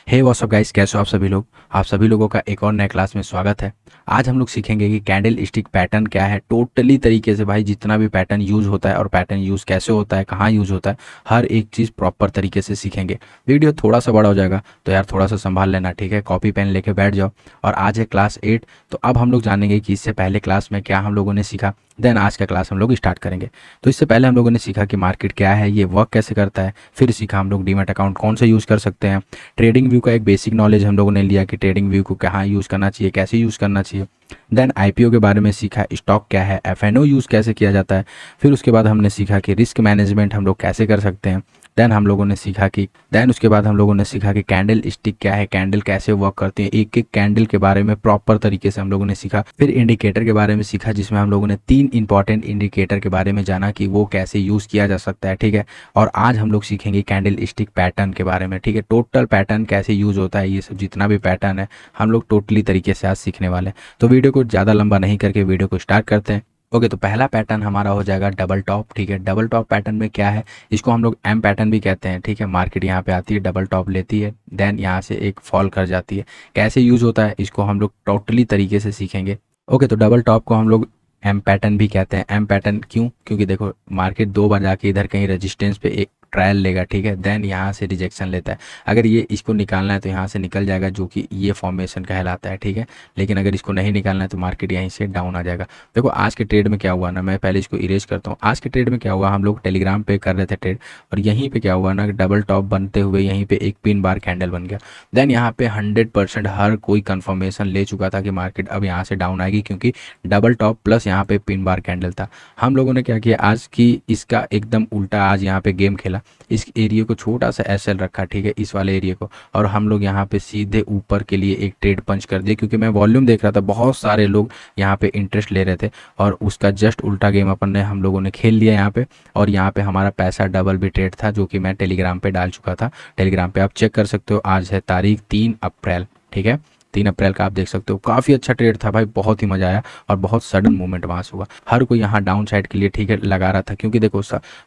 हे WhatsApp guys, कैसे हो आप सभी लोग। आप सभी लोगों का एक और नए क्लास में स्वागत है। आज हम लोग सीखेंगे कि कैंडल स्टिक पैटर्न क्या है, टोटली तरीके से भाई जितना भी पैटर्न यूज़ होता है और पैटर्न यूज़ कैसे होता है, कहाँ यूज़ होता है, हर एक चीज़ प्रॉपर तरीके से सीखेंगे। वीडियो थोड़ा सा बड़ा हो जाएगा तो यार थोड़ा सा संभाल लेना, ठीक है। कॉपी पेन लेके बैठ जाओ। और आज है क्लास 8। तो अब हम लोग जानेंगे कि इससे पहले क्लास में क्या हम लोगों ने सीखा, देन आज का क्लास हम लोग स्टार्ट करेंगे। तो इससे पहले हम लोगों ने सीखा कि मार्केट क्या है, ये वर्क कैसे करता है। फिर सीखा हम लोग डीमैट अकाउंट कौन से यूज़ कर सकते हैं। ट्रेडिंग व्यू का एक बेसिक नॉलेज हम लोगों ने लिया कि ट्रेडिंग व्यू को कहाँ यूज़ करना चाहिए, कैसे यूज़ करना चाहिए। देन आईपीओ के बारे में सीखा, स्टॉक क्या है, एफएनओ यूज़ कैसे किया जाता है। फिर उसके बाद हमने सीखा कि रिस्क मैनेजमेंट हम लोग कैसे कर सकते हैं। देन उसके बाद हम लोगों ने सीखा कि कैंडल स्टिक क्या है, कैंडल कैसे वर्क करती है, एक एक कैंडल के बारे में प्रॉपर तरीके से हम लोगों ने सीखा। फिर इंडिकेटर के बारे में सीखा, जिसमें हम लोगों ने 3 इंपॉर्टेंट इंडिकेटर के बारे में जाना कि वो कैसे यूज़ किया जा सकता है, ठीक है। और आज हम लोग सीखेंगे कैंडल स्टिक पैटर्न के बारे में, ठीक है। टोटल पैटर्न कैसे यूज़ होता है, ये सब जितना भी पैटर्न है हम लोग टोटली तरीके से आज सीखने वाले हैं। तो वीडियो को ज़्यादा लंबा नहीं करके वीडियो को स्टार्ट करते हैं। ओके, तो पहला पैटर्न हमारा हो जाएगा डबल टॉप, ठीक है। डबल टॉप पैटर्न में क्या है, इसको हम लोग एम पैटर्न भी कहते हैं, ठीक है। मार्केट यहाँ पे आती है, डबल टॉप लेती है, देन यहाँ से एक फॉल कर जाती है। कैसे यूज़ होता है इसको हम लोग टोटली तरीके से सीखेंगे। ओके, तो डबल टॉप को हम लोग एम पैटर्न भी कहते हैं। एम पैटर्न क्यों, क्योंकि देखो मार्केट 2 बार जाके इधर कहीं रेजिस्टेंस पे एक ट्रायल लेगा, ठीक है। देन यहाँ से रिजेक्शन लेता है। अगर ये इसको निकालना है तो यहाँ से निकल जाएगा, जो कि ये फॉर्मेशन कहलाता है, ठीक है। लेकिन अगर इसको नहीं निकालना है तो मार्केट यहीं से डाउन आ जाएगा। देखो आज के ट्रेड में क्या हुआ ना, मैं पहले इसको इरेज करता हूँ। आज के ट्रेड में क्या हुआ, हम लोग टेलीग्राम पे कर रहे थे ट्रेड, और यहीं पे क्या हुआ ना, डबल टॉप बनते हुए यहीं पे एक पिन बार कैंडल बन गया। देन यहाँ पे 100% हर कोई कंफर्मेशन ले चुका था कि मार्केट अब यहाँ से डाउन आएगी, क्योंकि डबल टॉप प्लस यहाँ पे पिन बार कैंडल था। हम लोगों ने क्या किया आज की इसका एकदम उल्टा आज यहाँ पे गेम खेला। इस एरिया को छोटा सा एसएल रखा, ठीक है, इस वाले एरिया को, और हम लोग यहाँ पे सीधे ऊपर के लिए एक ट्रेड पंच कर दिए, क्योंकि मैं वॉल्यूम देख रहा था, बहुत सारे लोग यहाँ पे इंटरेस्ट ले रहे थे, और उसका जस्ट उल्टा गेम अपन ने हम लोगों ने खेल लिया यहाँ पे। और यहाँ पे हमारा पैसा डबल भी ट्रेड था, जो कि मैं टेलीग्राम पे डाल चुका था। टेलीग्राम पे आप चेक कर सकते हो। आज है तारीख 3 अप्रैल, ठीक है। 3 अप्रैल का आप देख सकते हो। काफ़ी अच्छा ट्रेड था भाई, बहुत ही मज़ा आया, और बहुत सडन मूवमेंट वहाँ से हुआ। हर कोई यहाँ डाउन साइड के लिए, ठीक है, लगा रहा था, क्योंकि देखो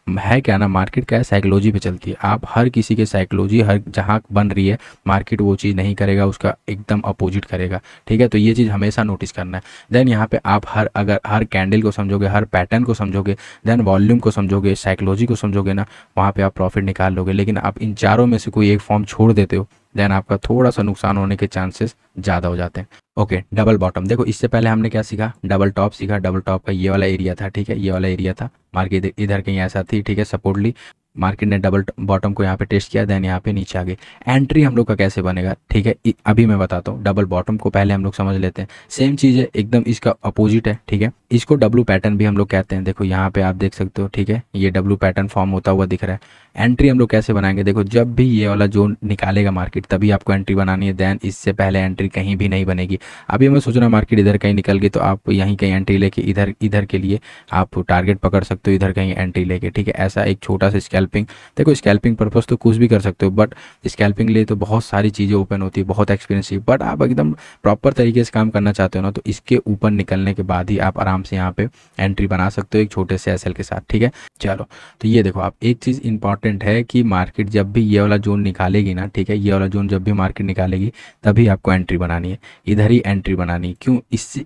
है क्या ना, मार्केट क्या है, साइकोलॉजी पे चलती है। आप हर किसी के साइकोलॉजी हर जहाँ बन रही है, मार्केट वो चीज़ नहीं करेगा, उसका एकदम अपोजिट करेगा, ठीक है। तो ये चीज़ हमेशा नोटिस करना है। देन यहाँ पे आप अगर हर कैंडल को समझोगे, हर पैटर्न को समझोगे, देन वॉल्यूम को समझोगे, साइकोलॉजी को समझोगे ना, वहाँ पे आप प्रॉफिट निकाल लोगे। लेकिन आप इन चारों में से कोई एक फॉर्म छोड़ देते हो, देन आपका थोड़ा सा नुकसान होने के चांसेस ज़्यादा हो जाते हैं। ओके, डबल बॉटम देखो, इससे पहले हमने क्या सीखा, डबल टॉप सीखा। डबल टॉप का ये वाला एरिया था, ठीक है, ये वाला एरिया था। मार्केट इधर कहीं ऐसा थी, ठीक है, सपोर्ट ली। मार्केट ने डबल बॉटम को यहाँ पे टेस्ट किया, देन यहाँ पे नीचे आ गई। एंट्री हम लोग का कैसे बनेगा, ठीक है, अभी मैं बताता हूँ। डबल बॉटम को पहले हम लोग समझ लेते हैं। सेम चीज़ है, एकदम इसका अपोजिट है, ठीक है। इसको डब्लू पैटर्न भी हम लोग कहते हैं। देखो यहाँ पे आप देख सकते हो, ठीक है, ये डब्लू पैटर्न फॉर्म होता हुआ दिख रहा है। एंट्री हम लोग कैसे बनाएंगे, देखो जब भी ये वाला जोन निकालेगा मार्केट, तभी आपको एंट्री बनानी है। देन इससे पहले एंट्री कहीं भी नहीं बनेगी। अभी मैं सोच रहा हूँ मार्केट इधर कहीं निकल गई, तो आप यहीं कहीं एंट्री लेके इधर इधर के लिए आप टारगेट पकड़ सकते हो, इधर कहीं एंट्री लेके, ठीक है। ऐसा एक छोटा सा स्कैल्पिंग, देखो स्कैल्पिंग पर्पस तो कुछ भी कर सकते हो, बट स्कैल्पिंग लिए तो बहुत सारी चीज़ें ओपन होती है, बहुत एक्सपीरियंस चाहिए। बट आप एकदम प्रॉपर तरीके से काम करना चाहते हो ना, तो इसके ऊपर निकलने के बाद ही आप आराम से यहाँ पे एंट्री बना सकते हो, एक छोटे से एसएल के साथ, ठीक है। चलो, तो ये देखो आप, एक चीज़ इंपॉर्टेंट है कि मार्केट जब भी ये वाला जोन निकालेगी ना, ठीक है, ये वाला जोन जब भी मार्केट निकालेगी, तभी आपको एंट्री बनानी है, इधर ही एंट्री बनानी है। क्यों,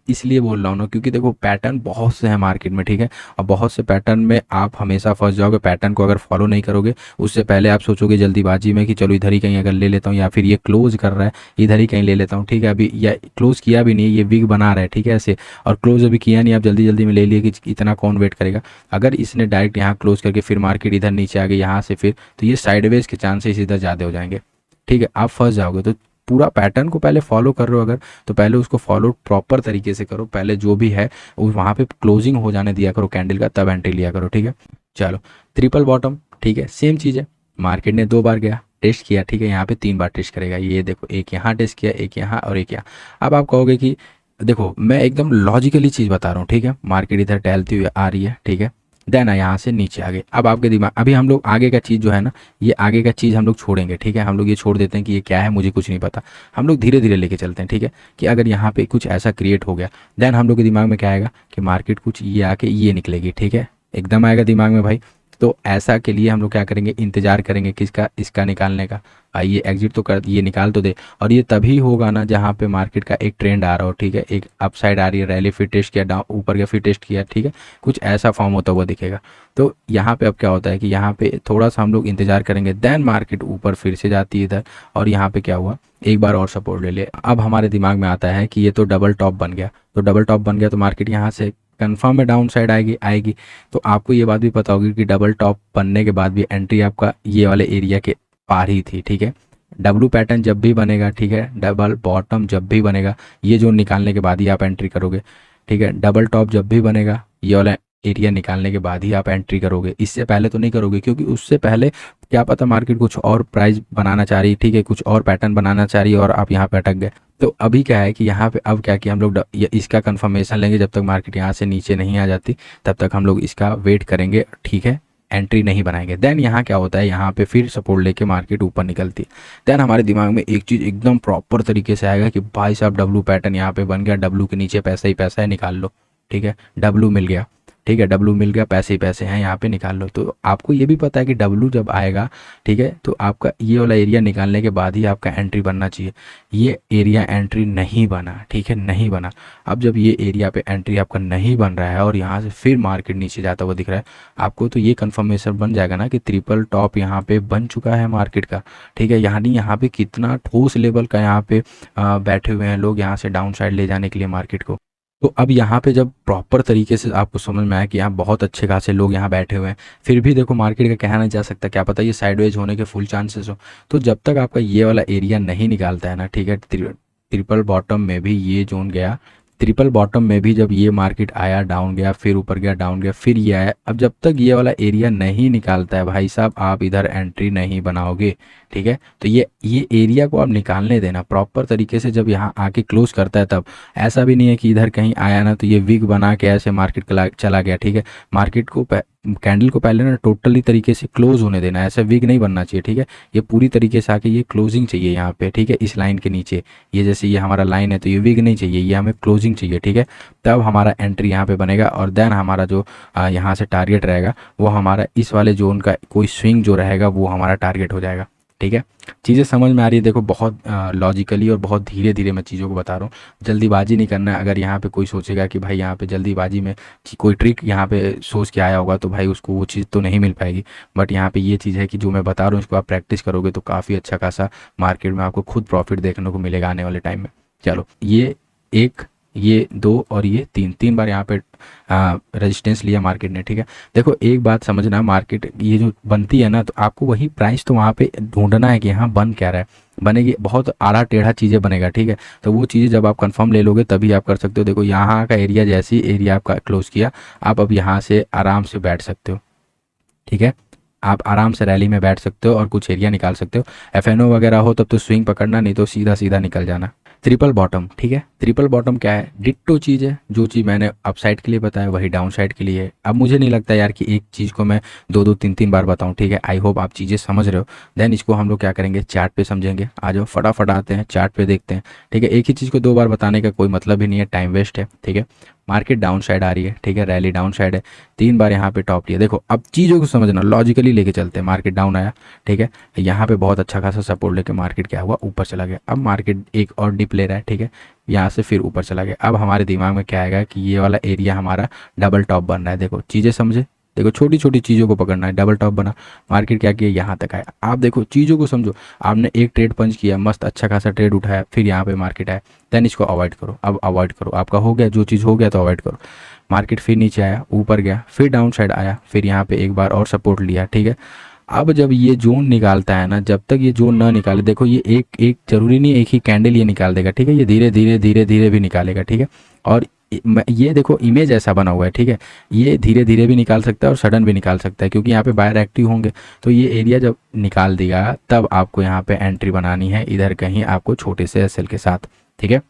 इसलिए बोल रहा हूँ ना, क्योंकि देखो पैटर्न बहुत से हैं मार्केट में, ठीक है, और बहुत से पैटर्न में आप हमेशा फंस जाओगे। पैटर्न को अगर फॉलो नहीं करोगे, उससे पहले आप सोचोगे जल्दीबाजी में कि चलो इधर ही कहीं अगर ले लेता हूँ, या फिर ये क्लोज कर रहा है इधर ही कहीं ले लेता हूँ, ठीक है। अभी या क्लोज किया भी नहीं, ये विग बना रहा है, ठीक है, ऐसे, और क्लोज अभी किया नहीं, आप जल्दी जल्दी में ले लिए कि इतना कौन वेट करेगा। अगर इसने डायरेक्ट यहाँ क्लोज करके फिर मार्केट इधर नीचे आ गई यहाँ से, फिर तो ये साइडवेज के चांसेस इधर ज़्यादा हो जाएंगे, ठीक है, आप फंस जाओगे। तो पूरा पैटर्न को पहले फॉलो कर रहे हो अगर, तो पहले उसको फॉलो प्रॉपर तरीके से करो। पहले जो भी है वहाँ पे क्लोजिंग हो जाने दिया करो कैंडल का, तब एंट्री लिया करो, ठीक है। चलो, ट्रिपल बॉटम, ठीक है, सेम चीज़ है। मार्केट ने 2 बार गया, टेस्ट किया, ठीक है, यहाँ पे 3 बार टेस्ट करेगा। ये देखो, एक यहाँ टेस्ट किया, एक यहाँ और एक यहाँ। अब आप कहोगे कि देखो मैं एकदम लॉजिकली चीज़ बता रहा हूँ, ठीक है। मार्केट इधर टहलती हुई आ रही है, ठीक है, देन यहाँ से नीचे आ गए। अब आपके दिमाग, अभी हम लोग आगे का चीज़ जो है ना, ये आगे का चीज़ हम लोग छोड़ेंगे, ठीक है। हम लोग ये छोड़ देते हैं कि ये क्या है, मुझे कुछ नहीं पता। हम लोग धीरे धीरे लेके चलते हैं, ठीक है, कि अगर यहाँ पे कुछ ऐसा क्रिएट हो गया, देन हम लोग के दिमाग में क्या आएगा कि मार्केट कुछ ये आके ये निकलेगी, ठीक है, एकदम आएगा दिमाग में भाई। तो ऐसा के लिए हम लोग क्या करेंगे, इंतजार करेंगे किसका, इसका निकालने का। ये एग्जिट तो कर, ये निकाल तो दे, और ये तभी होगा ना जहाँ पे मार्केट का एक ट्रेंड आ रहा हो, ठीक है, एक अपसाइड आ रही है, रैली फिर टेस्ट किया, डाउन ऊपर गया फिर टेस्ट किया, ठीक है, कुछ ऐसा फॉर्म होता हुआ दिखेगा। तो यहाँ पे अब क्या होता है कि यहाँ पे थोड़ा सा हम लोग इंतजार करेंगे, देन मार्केट ऊपर फिर से जाती है इधर, और यहाँ पे क्या हुआ, एक बार और सपोर्ट ले लिया। अब हमारे दिमाग में आता है कि ये तो डबल टॉप बन गया, तो डबल टॉप बन गया तो मार्केट यहाँ से कंफर्म है डाउन साइड आएगी। तो आपको ये बात भी पता होगी कि डबल टॉप बनने के बाद भी एंट्री आपका ये वाले एरिया के पार ही थी, ठीक है। डब्लू पैटर्न जब भी बनेगा, ठीक है, डबल बॉटम जब भी बनेगा, ये जोन निकालने के बाद ही आप एंट्री करोगे, ठीक है। डबल टॉप जब भी बनेगा, ये वाला एरिया निकालने के बाद ही आप एंट्री करोगे, इससे पहले तो नहीं करोगे, क्योंकि उससे पहले क्या पता मार्केट कुछ और प्राइस बनाना चाह रही है, ठीक है, कुछ और पैटर्न बनाना चाह रही है और आप यहाँ पे अटक गए। तो अभी क्या है कि यहाँ पे अब क्या कि हम लोग इसका कंफर्मेशन लेंगे, जब तक मार्केट यहाँ से नीचे नहीं आ जाती तब तक हम लोग इसका वेट करेंगे, ठीक है, एंट्री नहीं बनाएंगे। देन यहाँ क्या होता है, यहाँ पे फिर सपोर्ट लेके मार्केट ऊपर निकलती है। देन हमारे दिमाग में एक चीज़ एकदम प्रॉपर तरीके से आएगा कि भाई साहब डब्लू पैटर्न यहाँ पे बन गया, डब्लू के नीचे पैसा ही पैसा है, निकाल लो, ठीक है, डब्लू मिल गया, ठीक है, डब्लू मिल गया, पैसे ही पैसे हैं, यहाँ पे निकाल लो। तो आपको ये भी पता है कि डब्लू जब आएगा, ठीक है, तो आपका ये वाला एरिया निकालने के बाद ही आपका एंट्री बनना चाहिए। ये एरिया एंट्री नहीं बना, ठीक है, नहीं बना। अब जब ये एरिया पे एंट्री आपका नहीं बन रहा है और यहाँ से फिर मार्केट नीचे जाता हुआ दिख रहा है आपको, तो ये कंफर्मेशन बन जाएगा ना कि ट्रिपल टॉप यहाँ पे बन चुका है मार्केट का, ठीक है। यानी यहाँ पे कितना ठोस लेवल का यहाँ पे बैठे हुए हैं लोग यहाँ से डाउन साइड ले जाने के लिए मार्केट को। तो अब यहाँ पे जब प्रॉपर तरीके से आपको समझ में आया कि यहाँ बहुत अच्छे खासे लोग यहाँ बैठे हुए हैं, फिर भी देखो मार्केट का कहना नहीं जा सकता, क्या पता ये साइडवेज होने के फुल चांसेस हो। तो जब तक आपका ये वाला एरिया नहीं निकालता है ना, ठीक है, ट्रिपल बॉटम में भी ये जोन गया, ट्रिपल बॉटम में भी जब ये मार्केट आया डाउन गया, फिर ऊपर गया डाउन गया, फिर ये आया, अब जब तक ये वाला एरिया नहीं निकालता है भाई साहब आप इधर एंट्री नहीं बनाओगे, ठीक है। तो ये एरिया को आप निकालने देना प्रॉपर तरीके से, जब यहाँ आके क्लोज करता है तब। ऐसा भी नहीं है कि इधर कहीं आया ना तो ये विग बना के ऐसे मार्केट चला गया, ठीक है। मार्केट को कैंडल को पहले ना टोटली तरीके से क्लोज होने देना, ऐसा विग नहीं बनना चाहिए, ठीक है। ये पूरी तरीके से आके ये क्लोजिंग चाहिए यहाँ पे, ठीक है, इस लाइन के नीचे, ये जैसे ये हमारा लाइन है तो ये विग नहीं चाहिए, ये हमें क्लोजिंग चाहिए, ठीक है। तब हमारा एंट्री यहाँ पे बनेगा, और देन हमारा जो यहाँ से टारगेट रहेगा वो हमारा इस वाले जोन का कोई स्विंग जो रहेगा वो हमारा टारगेट हो जाएगा, ठीक है। चीज़ें समझ में आ रही है, देखो बहुत लॉजिकली और बहुत धीरे धीरे मैं चीज़ों को बता रहा हूँ, जल्दीबाजी नहीं करना है। अगर यहाँ पे कोई सोचेगा कि भाई यहाँ पे जल्दीबाजी में कि कोई ट्रिक यहाँ पे सोच के आया होगा तो भाई उसको वो चीज़ तो नहीं मिल पाएगी। बट यहाँ पे ये चीज़ है कि जो मैं बता रहा हूँ इसको आप प्रैक्टिस करोगे तो काफ़ी अच्छा खासा मार्केट में आपको खुद प्रॉफिट देखने को मिलेगा आने वाले टाइम में। चलो, ये एक, ये दो और ये तीन बार यहाँ पे रेजिस्टेंस लिया मार्केट ने, ठीक है। देखो एक बात समझना, मार्केट ये जो बनती है ना तो आपको वही प्राइस तो वहाँ पे ढूंढना है कि यहाँ बन क्या रहा है। बनेगी बहुत आड़ा टेढ़ा चीज़ें बनेगा, ठीक है। तो वो चीज़ें जब आप कंफर्म ले लोगे तभी आप कर सकते हो। देखो यहाँ का एरिया, जैसे ही एरिया आपका क्लोज किया, आप अब यहाँ से आराम से बैठ सकते हो, ठीक है। आप आराम से रैली में बैठ सकते हो और कुछ एरिया निकाल सकते हो। एफएनओ वगैरह हो तब तो स्विंग पकड़ना, नहीं तो सीधा सीधा निकल जाना। ट्रिपल बॉटम, ठीक है, ट्रिपल बॉटम क्या है, डिट्टो चीज़ है। जो चीज़ मैंने अपसाइड के लिए बताया वही डाउन साइड के लिए है। अब मुझे नहीं लगता यार कि एक चीज़ को मैं दो तीन बार बताऊं, ठीक है। आई होप आप चीज़ें समझ रहे हो। देन इसको हम लोग क्या करेंगे, चार्ट पे समझेंगे। आ जाओ फटाफट आते हैं चार्ट पे देखते हैं, ठीक है। एक ही चीज़ को दो बार बताने का कोई मतलब ही नहीं है, टाइम वेस्ट है, ठीक है। मार्केट डाउन साइड आ रही है, ठीक है, रैली डाउन साइड है, 3 बार यहाँ पे टॉप लिया। देखो अब चीज़ों को समझना, लॉजिकली लेके चलते हैं। मार्केट डाउन आया, ठीक है, यहाँ पे बहुत अच्छा खासा सपोर्ट लेके मार्केट क्या हुआ, ऊपर चला गया। अब मार्केट एक और डिप ले रहा है, ठीक है, यहाँ से फिर ऊपर चला गया। अब हमारे दिमाग में क्या आएगा कि ये वाला एरिया हमारा डबल टॉप बन रहा है। देखो चीज़ें समझे, देखो छोटी छोटी चीज़ों को पकड़ना है। डबल टॉप बना, मार्केट क्या किया, यहाँ तक आया। आप देखो चीज़ों को समझो, आपने एक ट्रेड पंच किया, मस्त अच्छा खासा ट्रेड उठाया, फिर यहाँ पे मार्केट आया, देन इसको अवॉइड करो। अब अवॉइड करो, आपका हो गया, जो चीज़ हो गया तो अवॉइड करो। मार्केट फिर नीचे आया, ऊपर गया, फिर डाउन साइड आया, फिर यहाँ पे एक बार और सपोर्ट लिया, ठीक है। अब जब ये जोन निकालता है ना, जब तक ये जोन ना निकाले, देखो ये एक एक जरूरी नहीं एक ही कैंडल ये निकाल देगा, ठीक है, ये धीरे धीरे धीरे धीरे भी निकालेगा, ठीक है। और ये देखो इमेज ऐसा बना हुआ है, ठीक है, ये धीरे धीरे भी निकाल सकता है और सडन भी निकाल सकता है, क्योंकि यहाँ पे बायर एक्टिव होंगे। तो ये एरिया जब निकाल देगा तब आपको यहाँ पे एंट्री बनानी है, इधर कहीं आपको छोटे से एसएल के साथ, ठीक है।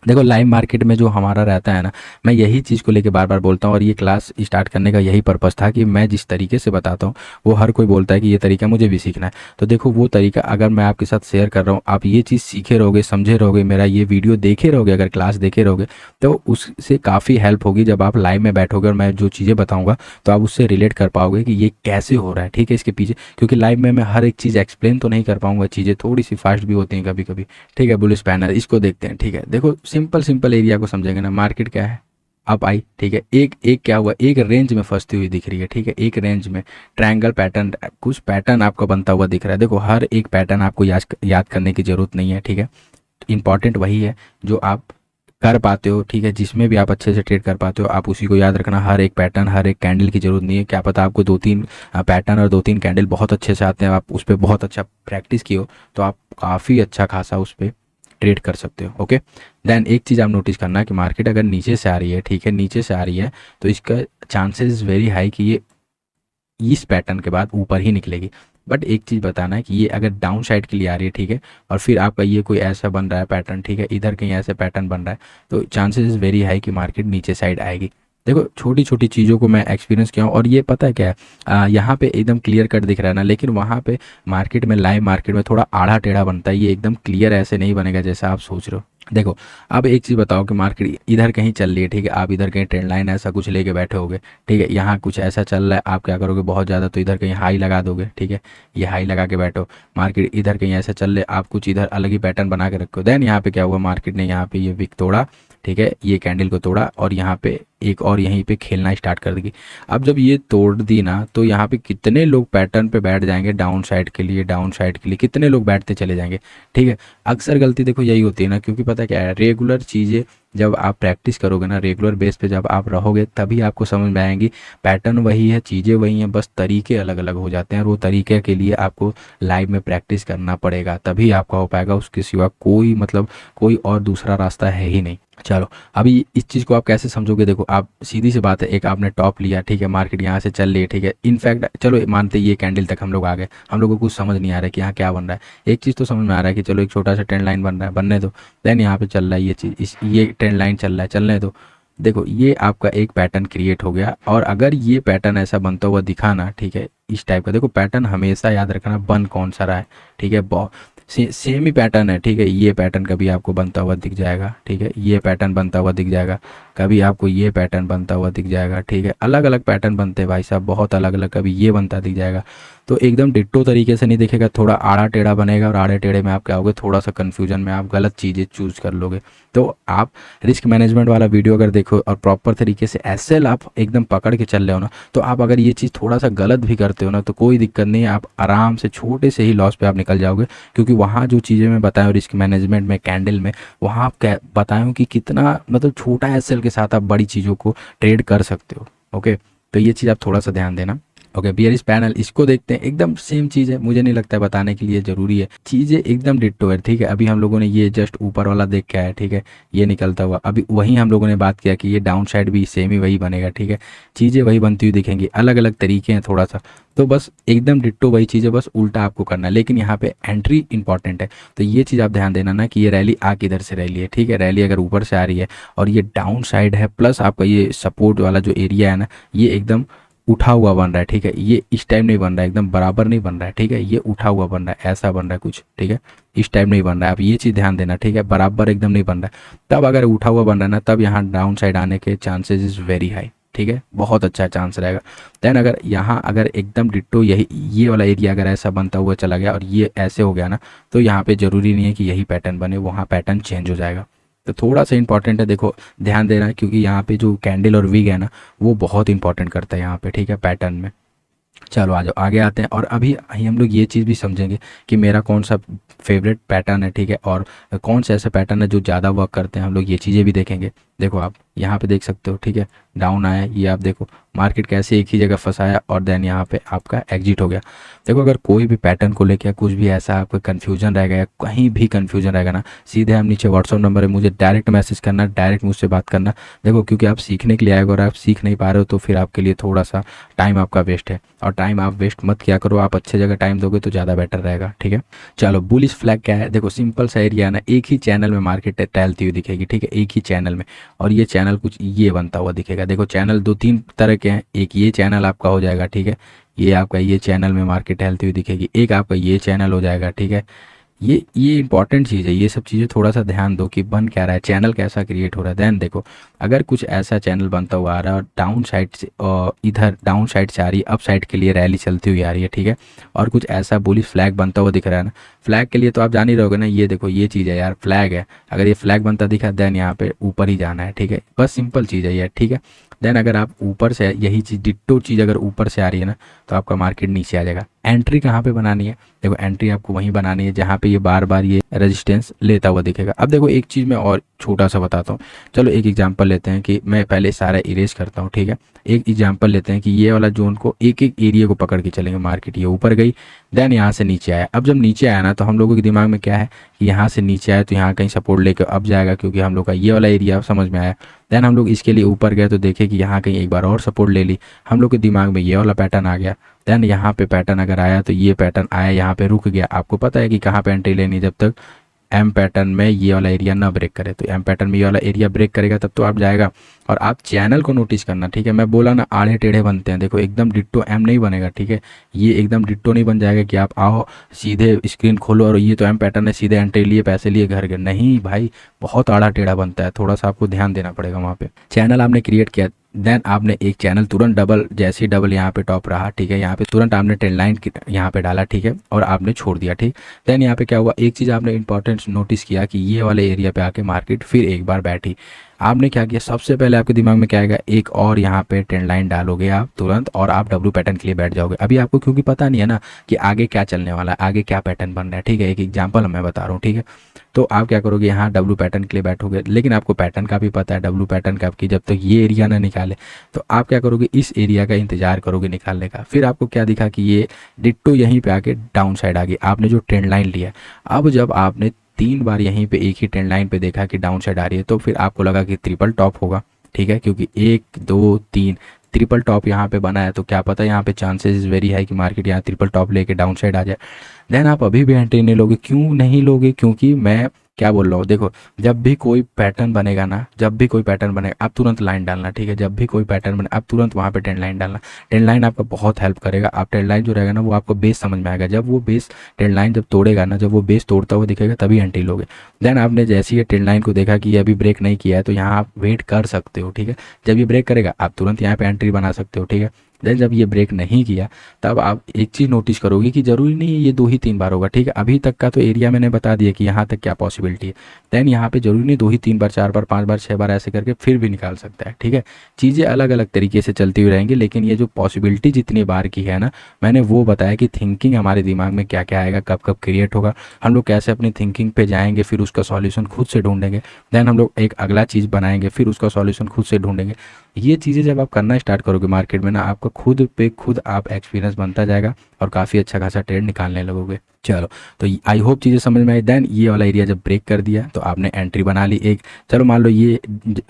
देखो लाइव मार्केट में जो हमारा रहता है ना, मैं यही चीज़ को लेके बार बार बोलता हूँ, और ये क्लास स्टार्ट करने का यही पर्पस था कि मैं जिस तरीके से बताता हूँ वो हर कोई बोलता है कि ये तरीका मुझे भी सीखना है। तो देखो वो तरीका अगर मैं आपके साथ शेयर कर रहा हूँ, आप ये चीज़ सीखे रहोगे, समझे रहोगे, मेरा ये वीडियो देखे रहोगे, अगर क्लास देखे रहोगे तो उससे काफ़ी हेल्प होगी। जब आप लाइव में बैठोगे और मैं जो चीज़ें बताऊँगा तो आप उससे रिलेट कर पाओगे कि ये कैसे हो रहा है, ठीक है, इसके पीछे। क्योंकि लाइव में मैं हर एक चीज़ एक्सप्लेन तो नहीं कर पाऊँगा, चीज़ें थोड़ी सी फास्ट भी होती हैं कभी कभी, ठीक है। बुलिश पैनल इसको देखते हैं, ठीक है। देखो सिंपल सिंपल एरिया को समझेंगे ना, मार्केट क्या है, अप आई, ठीक है, एक एक क्या हुआ, एक रेंज में फंसती हुई दिख रही है, ठीक है, एक रेंज में ट्रायंगल पैटर्न, कुछ पैटर्न आपको बनता हुआ दिख रहा है। देखो हर एक पैटर्न आपको याद करने की जरूरत नहीं है, ठीक है। इंपॉर्टेंट वही है जो आप कर पाते हो, ठीक है, जिसमें भी आप अच्छे से ट्रेड कर पाते हो आप उसी को याद रखना। हर एक पैटर्न, हर एक कैंडल की जरूरत नहीं है, क्या पता आपको 2-3 पैटर्न और 2-3 कैंडल बहुत अच्छे से आते हैं, आप उस पर बहुत अच्छा प्रैक्टिस किए हो तो आप काफ़ी अच्छा खासा उस पर ट्रेड कर सकते हो, ओके। देन एक चीज़ आप नोटिस करना कि मार्केट अगर नीचे से आ रही है, ठीक है, नीचे से आ रही है तो इसका चांसेस वेरी हाई कि ये इस पैटर्न के बाद ऊपर ही निकलेगी। बट एक चीज़ बताना है कि ये अगर डाउन साइड के लिए आ रही है, ठीक है, और फिर आपका ये कोई ऐसा बन रहा है पैटर्न, ठीक है, इधर कहीं ऐसे पैटर्न बन रहा है तो चांसेस वेरी हाई कि मार्केट नीचे साइड आएगी। देखो छोटी छोटी चीज़ों को मैं एक्सपीरियंस किया हूँ, और ये पता है क्या है, यहाँ पे एकदम क्लियर कट दिख रहा है ना, लेकिन वहाँ पे मार्केट में, लाइव मार्केट में थोड़ा आड़ा टेढ़ा बनता है, ये एकदम क्लियर ऐसे नहीं बनेगा जैसा आप सोच रहे हो। देखो अब एक चीज़ बताओ कि मार्केट इधर कहीं चल रही है, ठीक है, आप इधर कहीं ट्रेंड लाइन ऐसा कुछ लेके बैठे होगे, ठीक है, यहाँ कुछ ऐसा चल रहा है, आप क्या करोगे, बहुत ज़्यादा तो इधर कहीं हाई लगा दोगे, ठीक है, ये हाई लगा के बैठो। मार्केट इधर कहीं ऐसा चल रहा है, आप कुछ इधर अलग ही पैटर्न बना के रखो। देन यहाँ पे क्या हुआ, मार्केट ने यहाँ पे ये विक तोड़ा, ठीक है, ये कैंडल को तोड़ा और यहाँ पे एक और यहीं पे खेलना स्टार्ट कर देगी। अब जब ये तोड़ दी ना तो यहाँ पे कितने लोग पैटर्न पे बैठ जाएंगे, डाउन साइड के लिए, डाउन साइड के लिए कितने लोग बैठते चले जाएंगे, ठीक है। अक्सर गलती देखो यही होती है ना, क्योंकि पता क्या है, रेगुलर चीज़ें जब आप प्रैक्टिस करोगे ना, रेगुलर बेस पे जब आप रहोगे तभी आपको समझ में आएंगी। पैटर्न वही है, चीज़ें वही हैं, बस तरीके अलग अलग हो जाते हैं, और वो तरीके के लिए आपको लाइव में प्रैक्टिस करना पड़ेगा, तभी आपका हो पाएगा। उसके सिवा कोई मतलब कोई और दूसरा रास्ता है ही नहीं। चलो अभी इस चीज़ को आप कैसे समझोगे, देखो आप सीधी सी बात है, एक आपने टॉप लिया, ठीक है, मार्केट यहाँ से चल रही है, ठीक है, इनफैक्ट चलो मानते ये कैंडल तक हम लोग आ गए, हम लोग को कुछ समझ नहीं आ रहा है कि यहाँ क्या बन रहा है। एक चीज़ तो समझ में आ रहा है कि चलो एक छोटा सा ट्रेंड लाइन बन रहा है, बनने दो। देन यहाँ पे चल रहा है ये चीज़, इस ये ट्रेंड लाइन चल रहा है, चलने दो। देखो ये आपका एक पैटर्न क्रिएट हो गया, और अगर ये पैटर्न ऐसा बनता हुआ दिखा ना, ठीक है, इस टाइप का, देखो पैटर्न हमेशा याद रखना बन कौन सा रहा है, ठीक है, सेम ही पैटर्न है, ठीक है, ये पैटर्न कभी आपको बनता हुआ दिख जाएगा, ठीक है, ये पैटर्न बनता हुआ दिख जाएगा, कभी आपको ये पैटर्न बनता हुआ दिख जाएगा, ठीक है, अलग अलग पैटर्न बनते हैं भाई साहब, बहुत अलग अलग, कभी ये बनता दिख जाएगा। तो एकदम डिट्टो तरीके से नहीं दिखेगा, थोड़ा आड़ा टेढ़ा बनेगा, और आड़े टेढ़े में आप क्या होगे, थोड़ा सा कन्फ्यूजन में आप गलत चीज़ें चूज कर लोगे। तो आप रिस्क मैनेजमेंट वाला वीडियो अगर देखो और प्रॉपर तरीके से एसएल आप एकदम पकड़ के चल रहे हो ना, तो आप अगर ये चीज़ थोड़ा सा गलत भी करते हो ना तो कोई दिक्कत नहीं है, आप आराम से छोटे से ही लॉस पे आप निकल जाओगे। क्योंकि वहाँ जो चीज़ें मैं बताया रिस्क मैनेजमेंट में, कैंडल में, वहाँ आप क्या बताऊँ कि कितना मतलब छोटा एसएल के साथ आप बड़ी चीज़ों को ट्रेड कर सकते हो, ओके। तो ये चीज़ आप थोड़ा सा ध्यान देना। ओके बियरिश पैनल इसको देखते हैं, एकदम सेम चीज़ है, मुझे नहीं लगता है बताने के लिए ज़रूरी है, चीज़ें एकदम डिट्टो है, ठीक है। अभी हम लोगों ने ये जस्ट ऊपर वाला देख के आया, ठीक है, ये निकलता हुआ, अभी वहीं हम लोगों ने बात किया कि ये डाउन साइड भी सेम ही वही बनेगा, ठीक है, चीज़ें वही बनती हुई दिखेंगी, अलग अलग तरीके हैं थोड़ा सा, तो बस एकदम डिट्टो वही चीज़ है, बस उल्टा आपको करना है, लेकिन यहाँ पे एंट्री इंपॉर्टेंट है। तो ये चीज़ आप ध्यान देना ना कि ये रैली आ किधर से रही है, ठीक है, रैली अगर ऊपर से आ रही है और ये डाउन साइड है, प्लस आपका ये सपोर्ट वाला जो एरिया है ना, ये एकदम उठा हुआ बन रहा है, ठीक है, ये इस टाइम नहीं बन रहा है, एकदम बराबर नहीं बन रहा है, ठीक है, ये उठा हुआ बन रहा है, ऐसा बन रहा है कुछ, ठीक है, इस टाइम नहीं बन रहा है, आप ये चीज़ ध्यान देना, ठीक है, बराबर एकदम नहीं बन रहा है। तब अगर उठा हुआ बन रहा है ना, तब यहाँ डाउन साइड आने के चांसेस इज़ वेरी हाई, ठीक है, बहुत अच्छा चांस रहेगा। देन अगर यहाँ अगर एकदम डिट्टो यही ये वाला एरिया अगर ऐसा बनता हुआ चला गया और ये ऐसे हो गया ना, तो यहाँ पे ज़रूरी नहीं है कि यही पैटर्न बने, वहाँ पैटर्न चेंज हो जाएगा। तो थोड़ा सा इंपॉर्टेंट है, देखो ध्यान देना है, क्योंकि यहाँ पे जो कैंडल और विग है ना, वो बहुत इंपॉर्टेंट करता है यहाँ पे, ठीक है, पैटर्न में। चलो आ जाओ आगे आते हैं, और अभी हम लोग ये चीज़ भी समझेंगे कि मेरा कौन सा फेवरेट पैटर्न है, ठीक है, और कौन से ऐसे पैटर्न है जो ज़्यादा वर्क करते हैं, हम लोग ये चीज़ें भी देखेंगे। देखो आप यहाँ पे देख सकते हो, ठीक है, डाउन आया, ये आप देखो मार्केट कैसे एक ही जगह फंसाया और देन यहाँ पे आपका एग्जिट हो गया। देखो अगर कोई भी पैटर्न को लेकर कुछ भी ऐसा आपको कन्फ्यूजन रहेगा या कहीं भी कन्फ्यूजन रहेगा ना, सीधे हम नीचे व्हाट्सअप नंबर है, मुझे डायरेक्ट मैसेज करना, डायरेक्ट मुझसे बात करना। देखो क्योंकि आप सीखने के लिए आएगा और आप सीख नहीं पा रहे हो तो फिर आपके लिए थोड़ा सा टाइम आपका वेस्ट है, और टाइम आप वेस्ट मत किया करो, आप अच्छे जगह टाइम दोगे तो ज़्यादा बेटर रहेगा। ठीक है, चलो बुलिश फ्लैग क्या है, देखो सिंपल सा एरिया है ना, एक ही चैनल में मार्केट टहलती हुई दिखेगी। ठीक है, एक ही चैनल में, और ये चैनल कुछ ये बनता हुआ दिखेगा। देखो चैनल दो तीन तरह के हैं, एक ये चैनल आपका हो जाएगा। ठीक है, ये आपका ये चैनल में मार्केट टहलती हुई दिखेगी, एक आपका ये चैनल हो जाएगा। ठीक है, ये इंपॉर्टेंट चीज़ है, ये सब चीज़ें थोड़ा सा ध्यान दो कि बन क्या रहा है, चैनल कैसा क्रिएट हो रहा है। देन देखो अगर कुछ ऐसा चैनल बनता हुआ आ रहा है और डाउन साइड से इधर डाउन साइड से आ रही है, अप साइड के लिए रैली चलती हुई आ रही है। ठीक है, और कुछ ऐसा बुलिश फ्लैग बनता हुआ दिख रहा है ना, फ्लैग के लिए तो आप जान ही रहोगे ना, ये देखो ये चीज़ है यार, फ्लैग है। अगर ये फ्लैग बनता दिखा देन यहाँ पे ऊपर ही जाना है। ठीक है, बस सिंपल चीज़ है ये। ठीक है, देन अगर आप ऊपर से यही चीज़ डिट्टो चीज़ अगर ऊपर से आ रही है ना, तो आपका मार्केट नीचे आ जाएगा। एंट्री कहाँ पे बनानी है, देखो एंट्री आपको वहीं बनानी है जहाँ पे ये बार बार ये रेजिस्टेंस लेता हुआ दिखेगा। अब देखो एक चीज़ मैं और छोटा सा बताता हूँ, चलो एक एग्जांपल लेते हैं कि मैं पहले सारा इरेज करता हूँ। ठीक है, एक एग्जांपल लेते हैं कि ये वाला जोन को एक एक एरिया को पकड़ के चलेंगे, मार्केट ये ऊपर गई देन यहाँ से नीचे आया। अब जब नीचे आया ना तो हम लोगों के दिमाग में क्या है कि यहाँ से नीचे आया तो यहाँ कहीं सपोर्ट लेकर अब जाएगा, क्योंकि हम लोग का ये वाला एरिया समझ में आया। देन हम लोग इसके लिए ऊपर गए तो देखे कि यहाँ कहीं एक बार और सपोर्ट ले ली, हम लोग के दिमाग में ये वाला पैटर्न आ गया। देन यहाँ पे पैटर्न अगर आया तो ये पैटर्न आया, यहाँ पे रुक गया। आपको पता है कि कहाँ पे एंट्री लेनी, जब तक एम पैटर्न में ये वाला एरिया ना ब्रेक करे। तो एम पैटर्न में ये वाला एरिया ब्रेक करेगा तब तो आप जाएगा। और आप चैनल को नोटिस करना। ठीक है, मैं बोला ना आड़े टेढ़े बनते हैं, देखो एकदम डिट्टो एम नहीं बनेगा। ठीक है, ये एकदम डिट्टो नहीं बन जाएगा कि आप आओ सीधे स्क्रीन खोलो और ये तो एम पैटर्न है, सीधे एंट्री लिए पैसे लिए घर गए, नहीं भाई, बहुत आड़ा टेढ़ा बनता है, थोड़ा सा आपको ध्यान देना पड़ेगा वहाँ पे। चैनल आपने क्रिएट किया, देन आपने एक चैनल तुरंत डबल, जैसे ही डबल यहाँ पे टॉप रहा, ठीक है, यहाँ पे तुरंत आपने ट्रेंड लाइन यहाँ पे डाला। ठीक है, और आपने छोड़ दिया। ठीक, देन यहाँ पे क्या हुआ, एक चीज़ आपने इंपॉर्टेंट नोटिस किया कि ये वाले एरिया पे आके मार्केट फिर एक बार बैठी। आपने क्या किया, सबसे पहले आपके दिमाग में क्या आएगा, एक और यहाँ पे ट्रेंड लाइन डालोगे आप तुरंत, और आप डब्ल्यू पैटर्न के लिए बैठ जाओगे। अभी आपको क्योंकि पता नहीं है ना कि आगे क्या चलने वाला है, आगे क्या पैटर्न बन रहा है। ठीक है, एक एग्जांपल मैं बता रहा हूँ। ठीक है, तो आप क्या करोगे, यहाँ डब्ल्यू पैटर्न के लिए बैठोगे, लेकिन आपको पैटर्न का भी पता है, डब्ल्यू पैटर्न का कि जब तक ये एरिया ना निकाले तो आप क्या करोगे, इस एरिया का इंतजार करोगे निकालने का। फिर आपको क्या दिखा कि ये डिट्टो यहीं पे आके डाउन साइड आ गई, आपने जो ट्रेंड लाइन लिया। अब जब आपने 3 बार यहीं पे एक ही ट्रेंड लाइन पे देखा कि डाउन साइड आ रही है, तो फिर आपको लगा कि ट्रिपल टॉप होगा। ठीक है, क्योंकि 1 2 3 ट्रिपल टॉप यहाँ पे बना है, तो क्या पता यहाँ पे चांसेस इज वेरी हाई कि मार्केट यहाँ ट्रिपल टॉप लेके डाउन साइड आ जाए। देन आप अभी भी एंट्री नहीं लोगे, क्यों नहीं लोगे, क्योंकि मैं क्या बोल रहा हूँ, देखो जब भी कोई पैटर्न बनेगा ना, जब भी कोई पैटर्न बनेगा आप तुरंत लाइन डालना। ठीक है, जब भी कोई पैटर्न बने आप तुरंत वहाँ पे ट्रेंड लाइन डालना। ट्रेंड लाइन आपका बहुत हेल्प करेगा। आप ट्रेंड लाइन जो रहेगा ना वो आपको बेस समझ में आएगा, जब वो बेस ट्रेंड लाइन जब तोड़ेगा ना, जब वो बेस तोड़ता हुआ दिखेगा तभी एंट्री लोगे। देन आपने जैसे ही ट्रेंड लाइन को देखा कि ये अभी ब्रेक नहीं किया है, तो यहाँ आप वेट कर सकते हो। ठीक है, जब ये ब्रेक करेगा आप तुरंत यहाँ पे एंट्री बना सकते हो। ठीक है, देन जब ये ब्रेक नहीं किया तब आप एक चीज़ नोटिस करोगे कि ज़रूरी नहीं है ये 2 ही 3 बार होगा। ठीक है, अभी तक का तो एरिया मैंने बता दिया कि यहाँ तक क्या पॉसिबिलिटी है। देन यहाँ पे जरूरी नहीं 2 ही 3 बार 4 बार 5 बार 6 बार ऐसे करके फिर भी निकाल सकता है। ठीक है, चीज़ें अलग अलग तरीके से चलती हुई रहेंगी, लेकिन ये जो पॉसिबिलिटी जितनी बार की है ना, मैंने वो बताया कि थिंकिंग हमारे दिमाग में क्या क्या आएगा, कब कब क्रिएट होगा, हम लोग कैसे अपनी थिंकिंग पे जाएंगे, फिर उसका सॉल्यूशन खुद से ढूंढेंगे। देन हम लोग एक अगला चीज़ बनाएंगे, फिर उसका सॉल्यूशन खुद से ढूंढेंगे। ये चीज़ें जब आप करना स्टार्ट करोगे मार्केट में ना, आपका खुद पे खुद आप एक्सपीरियंस बनता जाएगा और काफ़ी अच्छा खासा ट्रेड निकालने लगोगे। चलो, तो आई होप चीज़ें समझ में आई। देन ये वाला एरिया जब ब्रेक कर दिया तो आपने एंट्री बना ली एक। चलो मान लो ये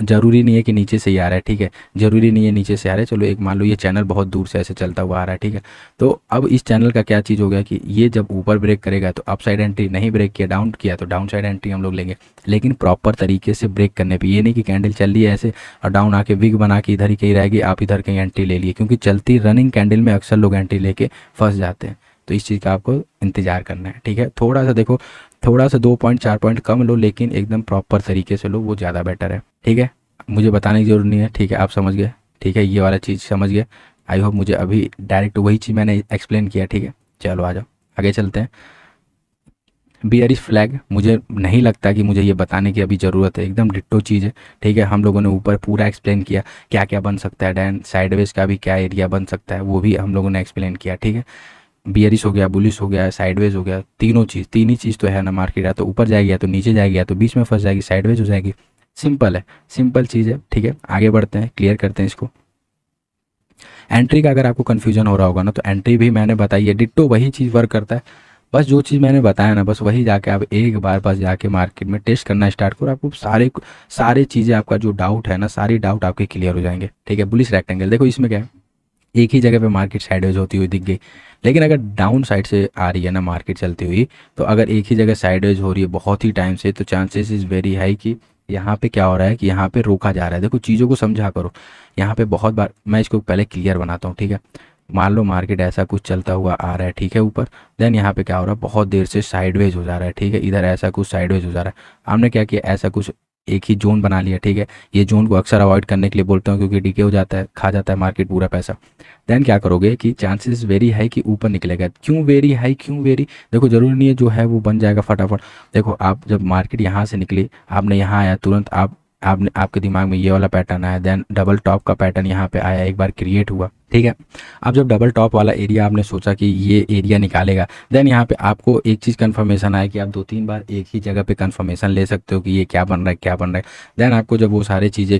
ज़रूरी नहीं है कि नीचे से ही आ रहा है। ठीक है, ज़रूरी नहीं है नीचे से आ रहा है। चलो एक मान लो ये चैनल बहुत दूर से ऐसे चलता हुआ आ रहा है। ठीक है, तो अब इस चैनल का क्या चीज़ हो गया कि ये जब ऊपर ब्रेक करेगा तो अप साइड एंट्री, नहीं ब्रेक किया डाउन किया तो डाउन साइड एंट्री हम लोग लेंगे, लेकिन प्रॉपर तरीके से ब्रेक करने पर। ये नहीं कि कैंडल चल रही है ऐसे और डाउन आके विग बना के इधर ही कहीं रहेगी, आप इधर कहीं एंट्री ले लिए, क्योंकि चलती रनिंग कैंडल में अक्सर लोग एंट्री लेके फंस जाते हैं। तो इस चीज़ का आपको इंतजार करना है। ठीक है, थोड़ा सा देखो, थोड़ा सा 2 पॉइंट 4 पॉइंट कम लो, लेकिन एकदम प्रॉपर तरीके से लो, वो ज़्यादा बेटर है। ठीक है, मुझे बताने की जरूरत नहीं है। ठीक है, आप समझ गए। ठीक है, ये वाला चीज़ समझ गए। आई होप मुझे अभी डायरेक्ट वही चीज़ मैंने एक्सप्लेन किया। ठीक है, चलो आ जाओ आगे चलते हैं। बियरिश फ्लैग, मुझे नहीं लगता कि मुझे ये बताने की अभी ज़रूरत है, एकदम डिट्टो चीज़ है। ठीक है, हम लोगों ने ऊपर पूरा एक्सप्लेन किया क्या क्या बन सकता है, डैन साइडवेज का भी क्या एरिया बन सकता है वो भी हम लोगों ने एक्सप्लेन किया। ठीक है, बियरिश हो गया, बुलिश हो गया, साइडवेज हो गया, तीनों चीज़, तीन ही चीज़ तो है ना मार्केट, या तो ऊपर जाएगी या तो नीचे जाएगी या तो बीच में फंस जाएगी, साइडवेज हो जाएगी। सिंपल है, सिंपल चीज़ है, ठीक है। आगे बढ़ते हैं, क्लियर करते हैं इसको। एंट्री का अगर आपको कन्फ्यूजन हो रहा होगा ना, तो एंट्री भी मैंने बताई है, डिट्टो वही चीज़ वर्क करता है। बस जो चीज़ मैंने बताया ना, बस वही जाके आप एक बार बस जाके मार्केट में टेस्ट करना स्टार्ट करो, आपको सारे सारे चीज़ें, आपका जो डाउट है ना, सारी डाउट आपके क्लियर हो जाएंगे, ठीक है। बुलिश रेक्टेंगल देखो, इसमें क्या है, एक ही जगह पे मार्केट साइडवेज होती हुई दिख गई, लेकिन अगर डाउन साइड से आ रही है ना मार्केट चलती हुई, तो अगर एक ही जगह साइडवेज हो रही है बहुत ही टाइम से, तो चांसेस इज़ वेरी हाई कि यहाँ पे क्या हो रहा है कि यहाँ पे रोका जा रहा है। देखो चीज़ों को समझा करो, यहाँ पे बहुत बार मैं इसको पहले क्लियर बनाता हूँ, ठीक है। मान लो मार्केट ऐसा कुछ चलता हुआ आ रहा है, ठीक है, ऊपर, देन यहाँ पे क्या हो रहा है, बहुत देर से साइडवेज हो जा रहा है, ठीक है, इधर ऐसा कुछ साइडवेज हो जा रहा है। हमने क्या किया, ऐसा कुछ एक ही जोन बना लिया, ठीक है। ये जोन को अक्सर अवॉइड करने के लिए बोलता हूँ, क्योंकि डीके हो जाता है, खा जाता है मार्केट पूरा पैसा। देन क्या करोगे कि चांसेस वेरी हाई कि ऊपर निकलेगा। क्यों वेरी हाई, क्यों वेरी, देखो जरूरी नहीं है जो है वो बन जाएगा फटाफट। देखो आप जब मार्केट यहाँ से निकली, आपने यहाँ आया तुरंत, आपने आपके दिमाग में ये वाला पैटर्न आया, देन डबल टॉप का पैटर्न यहाँ पे आया, एक बार क्रिएट हुआ, ठीक है। अब जब डबल टॉप वाला एरिया आपने सोचा कि ये एरिया निकालेगा, देन यहाँ पे आपको एक चीज़ कन्फर्मेशन आया कि आप 2-3 बार एक ही जगह पे कन्फर्मेशन ले सकते हो कि ये क्या बन रहा है, क्या बन रहा है। देन आपको जब वो सारी चीज़ें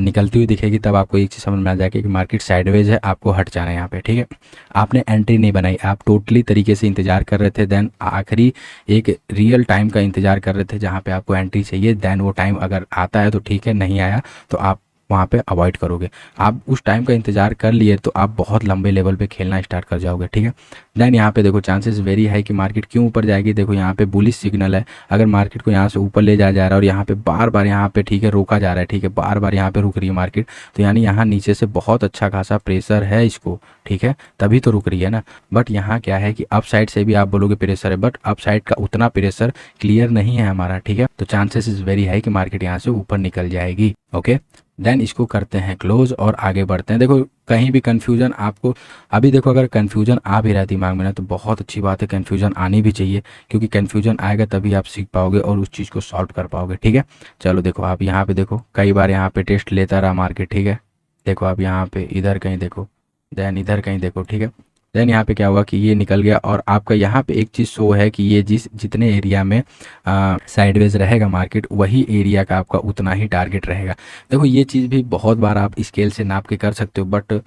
निकलती हुई दिखेगी, तब आपको एक चीज़ समझ में आ जाएगी कि मार्केट साइडवेज है, आपको हट जाना है यहाँ पे, ठीक है। आपने एंट्री नहीं बनाई, आप टोटली तरीके से इंतजार कर रहे थे, देन आखिरी एक रियल टाइम का इंतजार कर रहे थे जहाँ पे आपको एंट्री चाहिए। देन वो टाइम अगर आता है तो ठीक है, नहीं आया तो आप वहाँ पे अवॉइड करोगे। आप उस टाइम का इंतजार कर लिए तो आप बहुत लंबे लेवल पे खेलना स्टार्ट कर जाओगे, ठीक है। देन यहाँ पे देखो चांसेस वेरी है कि मार्केट क्यों ऊपर जाएगी। देखो यहाँ पे बुलिश सिग्नल है, अगर मार्केट को यहाँ से ऊपर ले जाया जा रहा है और यहाँ पे बार बार यहाँ पे, ठीक है, रोका जा रहा है, ठीक है, बार बार यहाँ पे रुक रही है मार्केट, तो यानी यहाँ नीचे से बहुत अच्छा खासा प्रेशर है इसको, ठीक है, तभी तो रुक रही है ना। बट यहाँ क्या है कि अप साइड से भी आप बोलोगे प्रेशर है, बट अप साइड का उतना प्रेशर क्लियर नहीं है हमारा, ठीक है। तो चांसेस इज वेरी हाई कि मार्केट यहाँ से ऊपर निकल जाएगी, ओके। देन इसको करते हैं क्लोज और आगे बढ़ते हैं। देखो कहीं भी कन्फ्यूजन आपको, अभी देखो अगर कन्फ्यूजन आ भी रहा है दिमाग में ना, तो बहुत अच्छी बात है, कन्फ्यूजन आनी भी चाहिए, क्योंकि कन्फ्यूजन आएगा तभी आप सीख पाओगे और उस चीज़ को सॉल्व कर पाओगे, ठीक है। चलो देखो आप यहाँ पे देखो, कई बार यहाँ पे टेस्ट लेता रहा मार्केट, ठीक है। देखो आप यहाँ पे इधर कहीं देखो, देन इधर कहीं देखो, ठीक है। देन यहाँ पे क्या हुआ कि ये निकल गया, और आपका यहाँ पे एक चीज़ शो है कि ये जितने एरिया में साइडवेज रहेगा मार्केट, वही एरिया का आपका उतना ही टारगेट रहेगा। देखो ये चीज़ भी बहुत बार आप स्केल से नाप के कर सकते हो, बट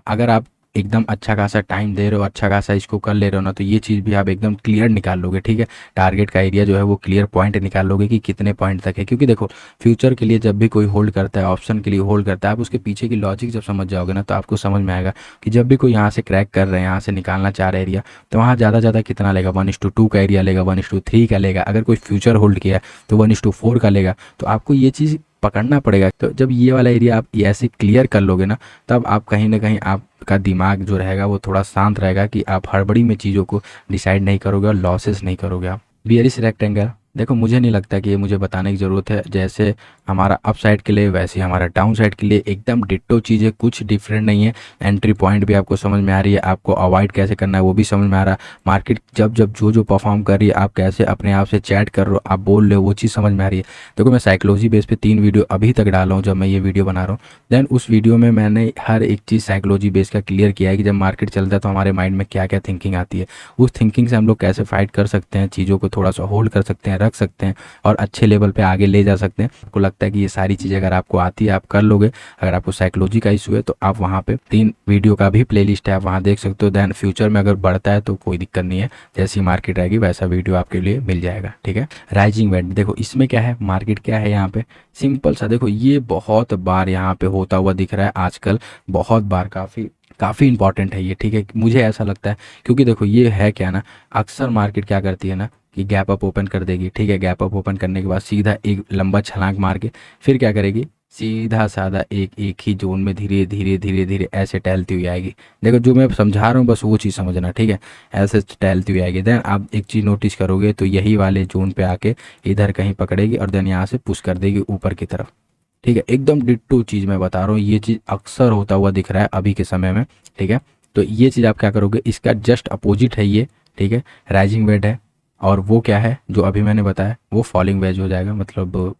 अगर आप एकदम अच्छा खासा टाइम दे रहे हो, अच्छा खासा इसको कर ले रहे हो ना, तो ये चीज़ भी आप एकदम क्लियर निकाल लोगे, ठीक है। टारगेट का एरिया जो है वो क्लियर पॉइंट निकाल लोगे कि कितने पॉइंट तक है, क्योंकि देखो फ्यूचर के लिए जब भी कोई होल्ड करता है, ऑप्शन के लिए होल्ड करता है, आप उसके पीछे की लॉजिक जब समझ जाओगे ना, तो आपको समझ में आएगा कि जब भी कोई यहाँ से क्रैक कर रहे हैं, यहाँ से निकालना चाह रहे एरिया, तो वहाँ ज़्यादा कितना लेगा, 1:2 का एरिया लेगा, 1:3 का लेगा। अगर कोई फ्यूचर होल्ड किया है तो 1:4 का लेगा। तो आपको ये चीज़ पकड़ना पड़ेगा। तो जब ये वाला एरिया आप ऐसे क्लियर कर लोगे ना, तब आप कहीं ना कहीं आपका दिमाग जो रहेगा वो थोड़ा शांत रहेगा कि आप हड़बड़ी में चीज़ों को डिसाइड नहीं करोगे और लॉसेस नहीं करोगे आप। बियरिश रेक्टेंगल देखो, मुझे नहीं लगता कि ये मुझे बताने की ज़रूरत है, जैसे हमारा अप साइड के लिए वैसे ही हमारा डाउन साइड के लिए एकदम डिट्टो चीज़ है, कुछ डिफरेंट नहीं है। एंट्री पॉइंट भी आपको समझ में आ रही है, आपको अवॉइड कैसे करना है वो भी समझ में आ रहा है। मार्केट जब जब जो परफॉर्म कर रही है, आप कैसे अपने आप से चैट कर रहे हो, आप बोल रहे हो, वो चीज़ समझ में आ रही है। देखो मैं साइकोलॉजी बेस पे 3 वीडियो अभी तक डाला हूँ, जब मैं ये वीडियो बना रहा हूँ, देन उस वीडियो में मैंने हर एक चीज़ साइकोलॉजी बेस का क्लियर किया है कि जब मार्केट चलता है तो हमारे माइंड में क्या क्या थिंकिंग आती है, उस थिंकिंग से हम लोग कैसे फाइट कर सकते हैं, चीज़ों को थोड़ा सा होल्ड कर सकते हैं, रख सकते हैं और अच्छे लेवल पे आगे ले जा सकते हैं। आपको लगता है कि ये सारी चीज़ें अगर आपको आती है आप कर लोगे। अगर आपको साइकोलॉजी का इशू है तो आप वहाँ पे 3 वीडियो का भी प्लेलिस्ट है, आप वहाँ देख सकते हो। देन फ्यूचर में अगर बढ़ता है तो कोई दिक्कत नहीं है, जैसी मार्केट रहेगी वैसा वीडियो आपके लिए मिल जाएगा, ठीक है। राइजिंग वेट देखो, इसमें क्या है, मार्केट क्या है यहाँ पे सिंपल सा, देखो ये बहुत बार यहाँ पे होता हुआ दिख रहा है आजकल, बहुत बार, काफ़ी इंपॉर्टेंट है ये, ठीक है। मुझे ऐसा लगता है, क्योंकि देखो ये है क्या ना, अक्सर मार्केट क्या करती है ना कि गैप अप ओपन कर देगी, ठीक है। गैप अप ओपन करने के बाद सीधा एक लंबा छलांग मार के फिर क्या करेगी, सीधा साधा एक ही जोन में धीरे धीरे धीरे धीरे ऐसे टहलती हुई आएगी। देखो जो मैं समझा रहा हूँ बस वो चीज़ समझना, ठीक है। ऐसे टहलती हुई आएगी, देन आप एक चीज़ नोटिस करोगे तो यही वाले जोन पे आके इधर कहीं पकड़ेगी और देन यहाँ से पुश कर देगी ऊपर की तरफ, ठीक है। एकदम डिट्टो चीज़ मैं बता रहा हूँ, ये चीज़ अक्सर होता हुआ दिख रहा है अभी के समय में, ठीक है। तो ये चीज़ आप क्या करोगे, इसका जस्ट अपोजिट है ये, ठीक है, राइजिंग वेट है। और वो क्या है जो अभी मैंने बताया, वो फॉलिंग वेज हो जाएगा, मतलब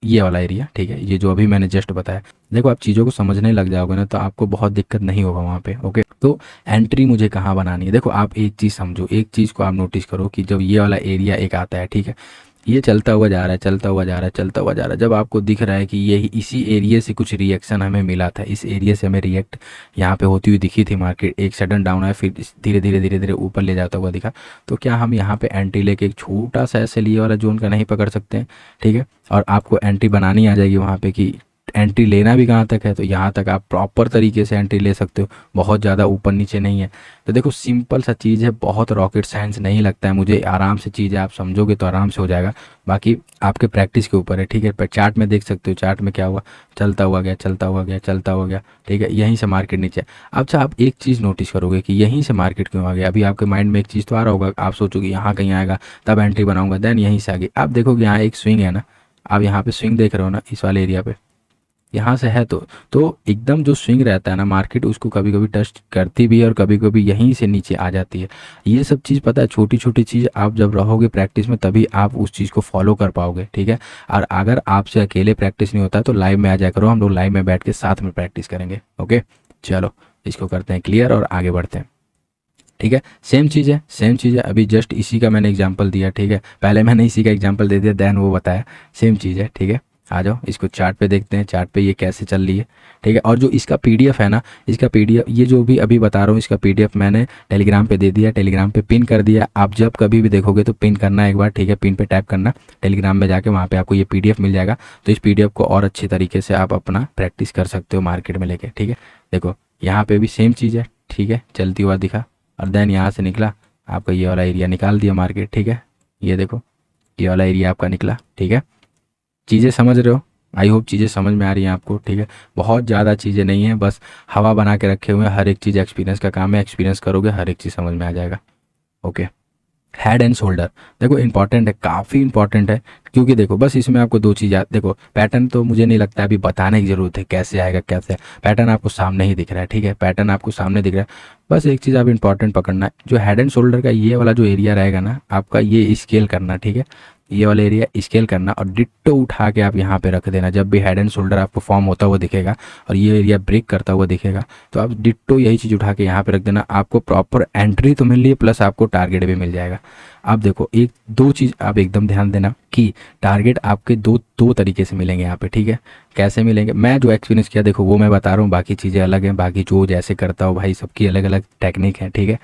ये वाला एरिया, ठीक है, ये जो अभी मैंने जस्ट बताया। देखो आप चीज़ों को समझने लग जाओगे ना तो आपको बहुत दिक्कत नहीं होगा वहाँ पे, ओके। तो एंट्री मुझे कहाँ बनानी है, देखो आप एक चीज़ समझो, एक चीज़ को आप नोटिस करो कि जब ये वाला एरिया एक आता है, ठीक है, ये चलता हुआ जा रहा है, चलता हुआ जा रहा है, चलता हुआ जा रहा है। जब आपको दिख रहा है कि ये इसी एरिया से कुछ रिएक्शन हमें मिला था, इस एरिया से हमें रिएक्ट यहाँ पे होती हुई दिखी थी मार्केट, एक सडन डाउन है फिर धीरे धीरे धीरे धीरे ऊपर ले जाता हुआ दिखा, तो क्या हम यहाँ पे एंट्री लेके एक छोटा सा ऐसे लिए वाला जोन का नहीं पकड़ सकते हैं? ठीक है, और आपको एंट्री बनानी आ जाएगी वहाँ पे कि एंट्री लेना भी कहाँ तक है, तो यहाँ तक आप प्रॉपर तरीके से एंट्री ले सकते हो, बहुत ज़्यादा ऊपर नीचे नहीं है। तो देखो सिंपल सा चीज़ है, बहुत रॉकेट साइंस नहीं लगता है मुझे, आराम से चीज़ है, आप समझोगे तो आराम से हो जाएगा। बाकी आपके प्रैक्टिस के ऊपर है। ठीक है, पर चार्ट में देख सकते हो, चार्ट में क्या हुआ, चलता हुआ गया, चलता हुआ गया, चलता हुआ गया। ठीक है, यहीं से मार्केट नीचे। अच्छा, आप एक चीज़ नोटिस करोगे कि यहीं से मार्केट क्यों आ गया। अभी आपके माइंड में एक चीज़ तो आ रहा होगा, आप सोचोगे यहाँ कहीं आएगा तब एंट्री बनाऊंगा, देन यहीं से आगे आप देखोगे यहाँ एक स्विंग है ना, आप यहाँ पे स्विंग देख रहे हो ना, इस वाले एरिया पे यहाँ से है तो एकदम जो स्विंग रहता है ना मार्केट, उसको कभी कभी टच करती भी है और कभी कभी यहीं से नीचे आ जाती है। ये सब चीज़ पता है, छोटी छोटी चीज़ आप जब रहोगे प्रैक्टिस में तभी आप उस चीज़ को फॉलो कर पाओगे। ठीक है, और अगर आपसे अकेले प्रैक्टिस नहीं होता तो लाइव में आ जाया करो, हम लोग लाइव में बैठ के साथ में प्रैक्टिस करेंगे। ओके, चलो इसको करते हैं क्लियर और आगे बढ़ते हैं। ठीक है, सेम चीज़ है, सेम चीज़ है। अभी जस्ट इसी का मैंने एग्जांपल दिया। ठीक है, पहले मैंने इसी का एग्जांपल दे दिया, देन वो बताया। सेम चीज़ है। ठीक है, आ जाओ इसको चार्ट पे देखते हैं, चार्ट पे ये कैसे चल रही है। ठीक है, और जो इसका पीडीएफ है ना, इसका पीडीएफ ये जो भी अभी बता रहा हूँ, इसका पीडीएफ मैंने टेलीग्राम पे दे दिया, टेलीग्राम पे पिन कर दिया। आप जब कभी भी देखोगे तो पिन करना एक बार। ठीक है, पिन पे टैप करना, टेलीग्राम में जाके वहाँ पे आपको ये पीडीएफ मिल जाएगा। तो इस पीडीएफ को और अच्छी तरीके से आप अपना प्रैक्टिस कर सकते हो मार्केट में लेके। ठीक है, देखो यहाँ पे भी सेम चीज़ है। ठीक है, चलती हुआ दिखा और देन यहाँ से निकला, आपका ये वाला एरिया निकाल दिया मार्केट। ठीक है, ये देखो ये वाला एरिया आपका निकला। ठीक है, चीज़ें समझ रहे हो? आई होप चीज़ें समझ में आ रही हैं आपको। ठीक है, बहुत ज़्यादा चीज़ें नहीं है, बस हवा बना के रखे हुए हैं। हर एक चीज़ एक्सपीरियंस का काम है, एक्सपीरियंस करोगे हर एक चीज़ समझ में आ जाएगा। ओके, हेड एंड शोल्डर देखो इंपॉर्टेंट है, काफ़ी इंपॉर्टेंट है, क्योंकि देखो बस इसमें आपको दो चीज़ याद, देखो पैटर्न तो मुझे नहीं लगता अभी बताने की ज़रूरत है कैसे आएगा कैसे, पैटर्न आपको सामने ही दिख रहा है। ठीक है, पैटर्न आपको सामने दिख रहा है, बस एक चीज़ आप इंपॉर्टेंट पकड़ना है, जो हेड एंड शोल्डर का ये वाला जो एरिया रहेगा ना आपका, ये स्केल करना। ठीक है, ये वाला एरिया स्केल करना और डिट्टो उठा के आप यहाँ पे रख देना। जब भी हेड एंड शोल्डर आपको फॉर्म होता हुआ दिखेगा और ये एरिया ब्रेक करता हुआ दिखेगा, तो आप डिट्टो यही चीज़ उठा के यहाँ पे रख देना। आपको प्रॉपर एंट्री तो मिल रही है, प्लस आपको टारगेट भी मिल जाएगा। आप देखो एक दो चीज़ आप एकदम ध्यान देना कि टारगेट आपके दो दो तरीके से मिलेंगे यहाँ पे। ठीक है, कैसे मिलेंगे, मैं जो एक्सपीरियंस किया देखो वो मैं बता रहा हूँ, बाकी चीज़ें अलग हैं, बाकी जो जैसे करता हो भाई सबकी अलग अलग टेक्निक है। ठीक है,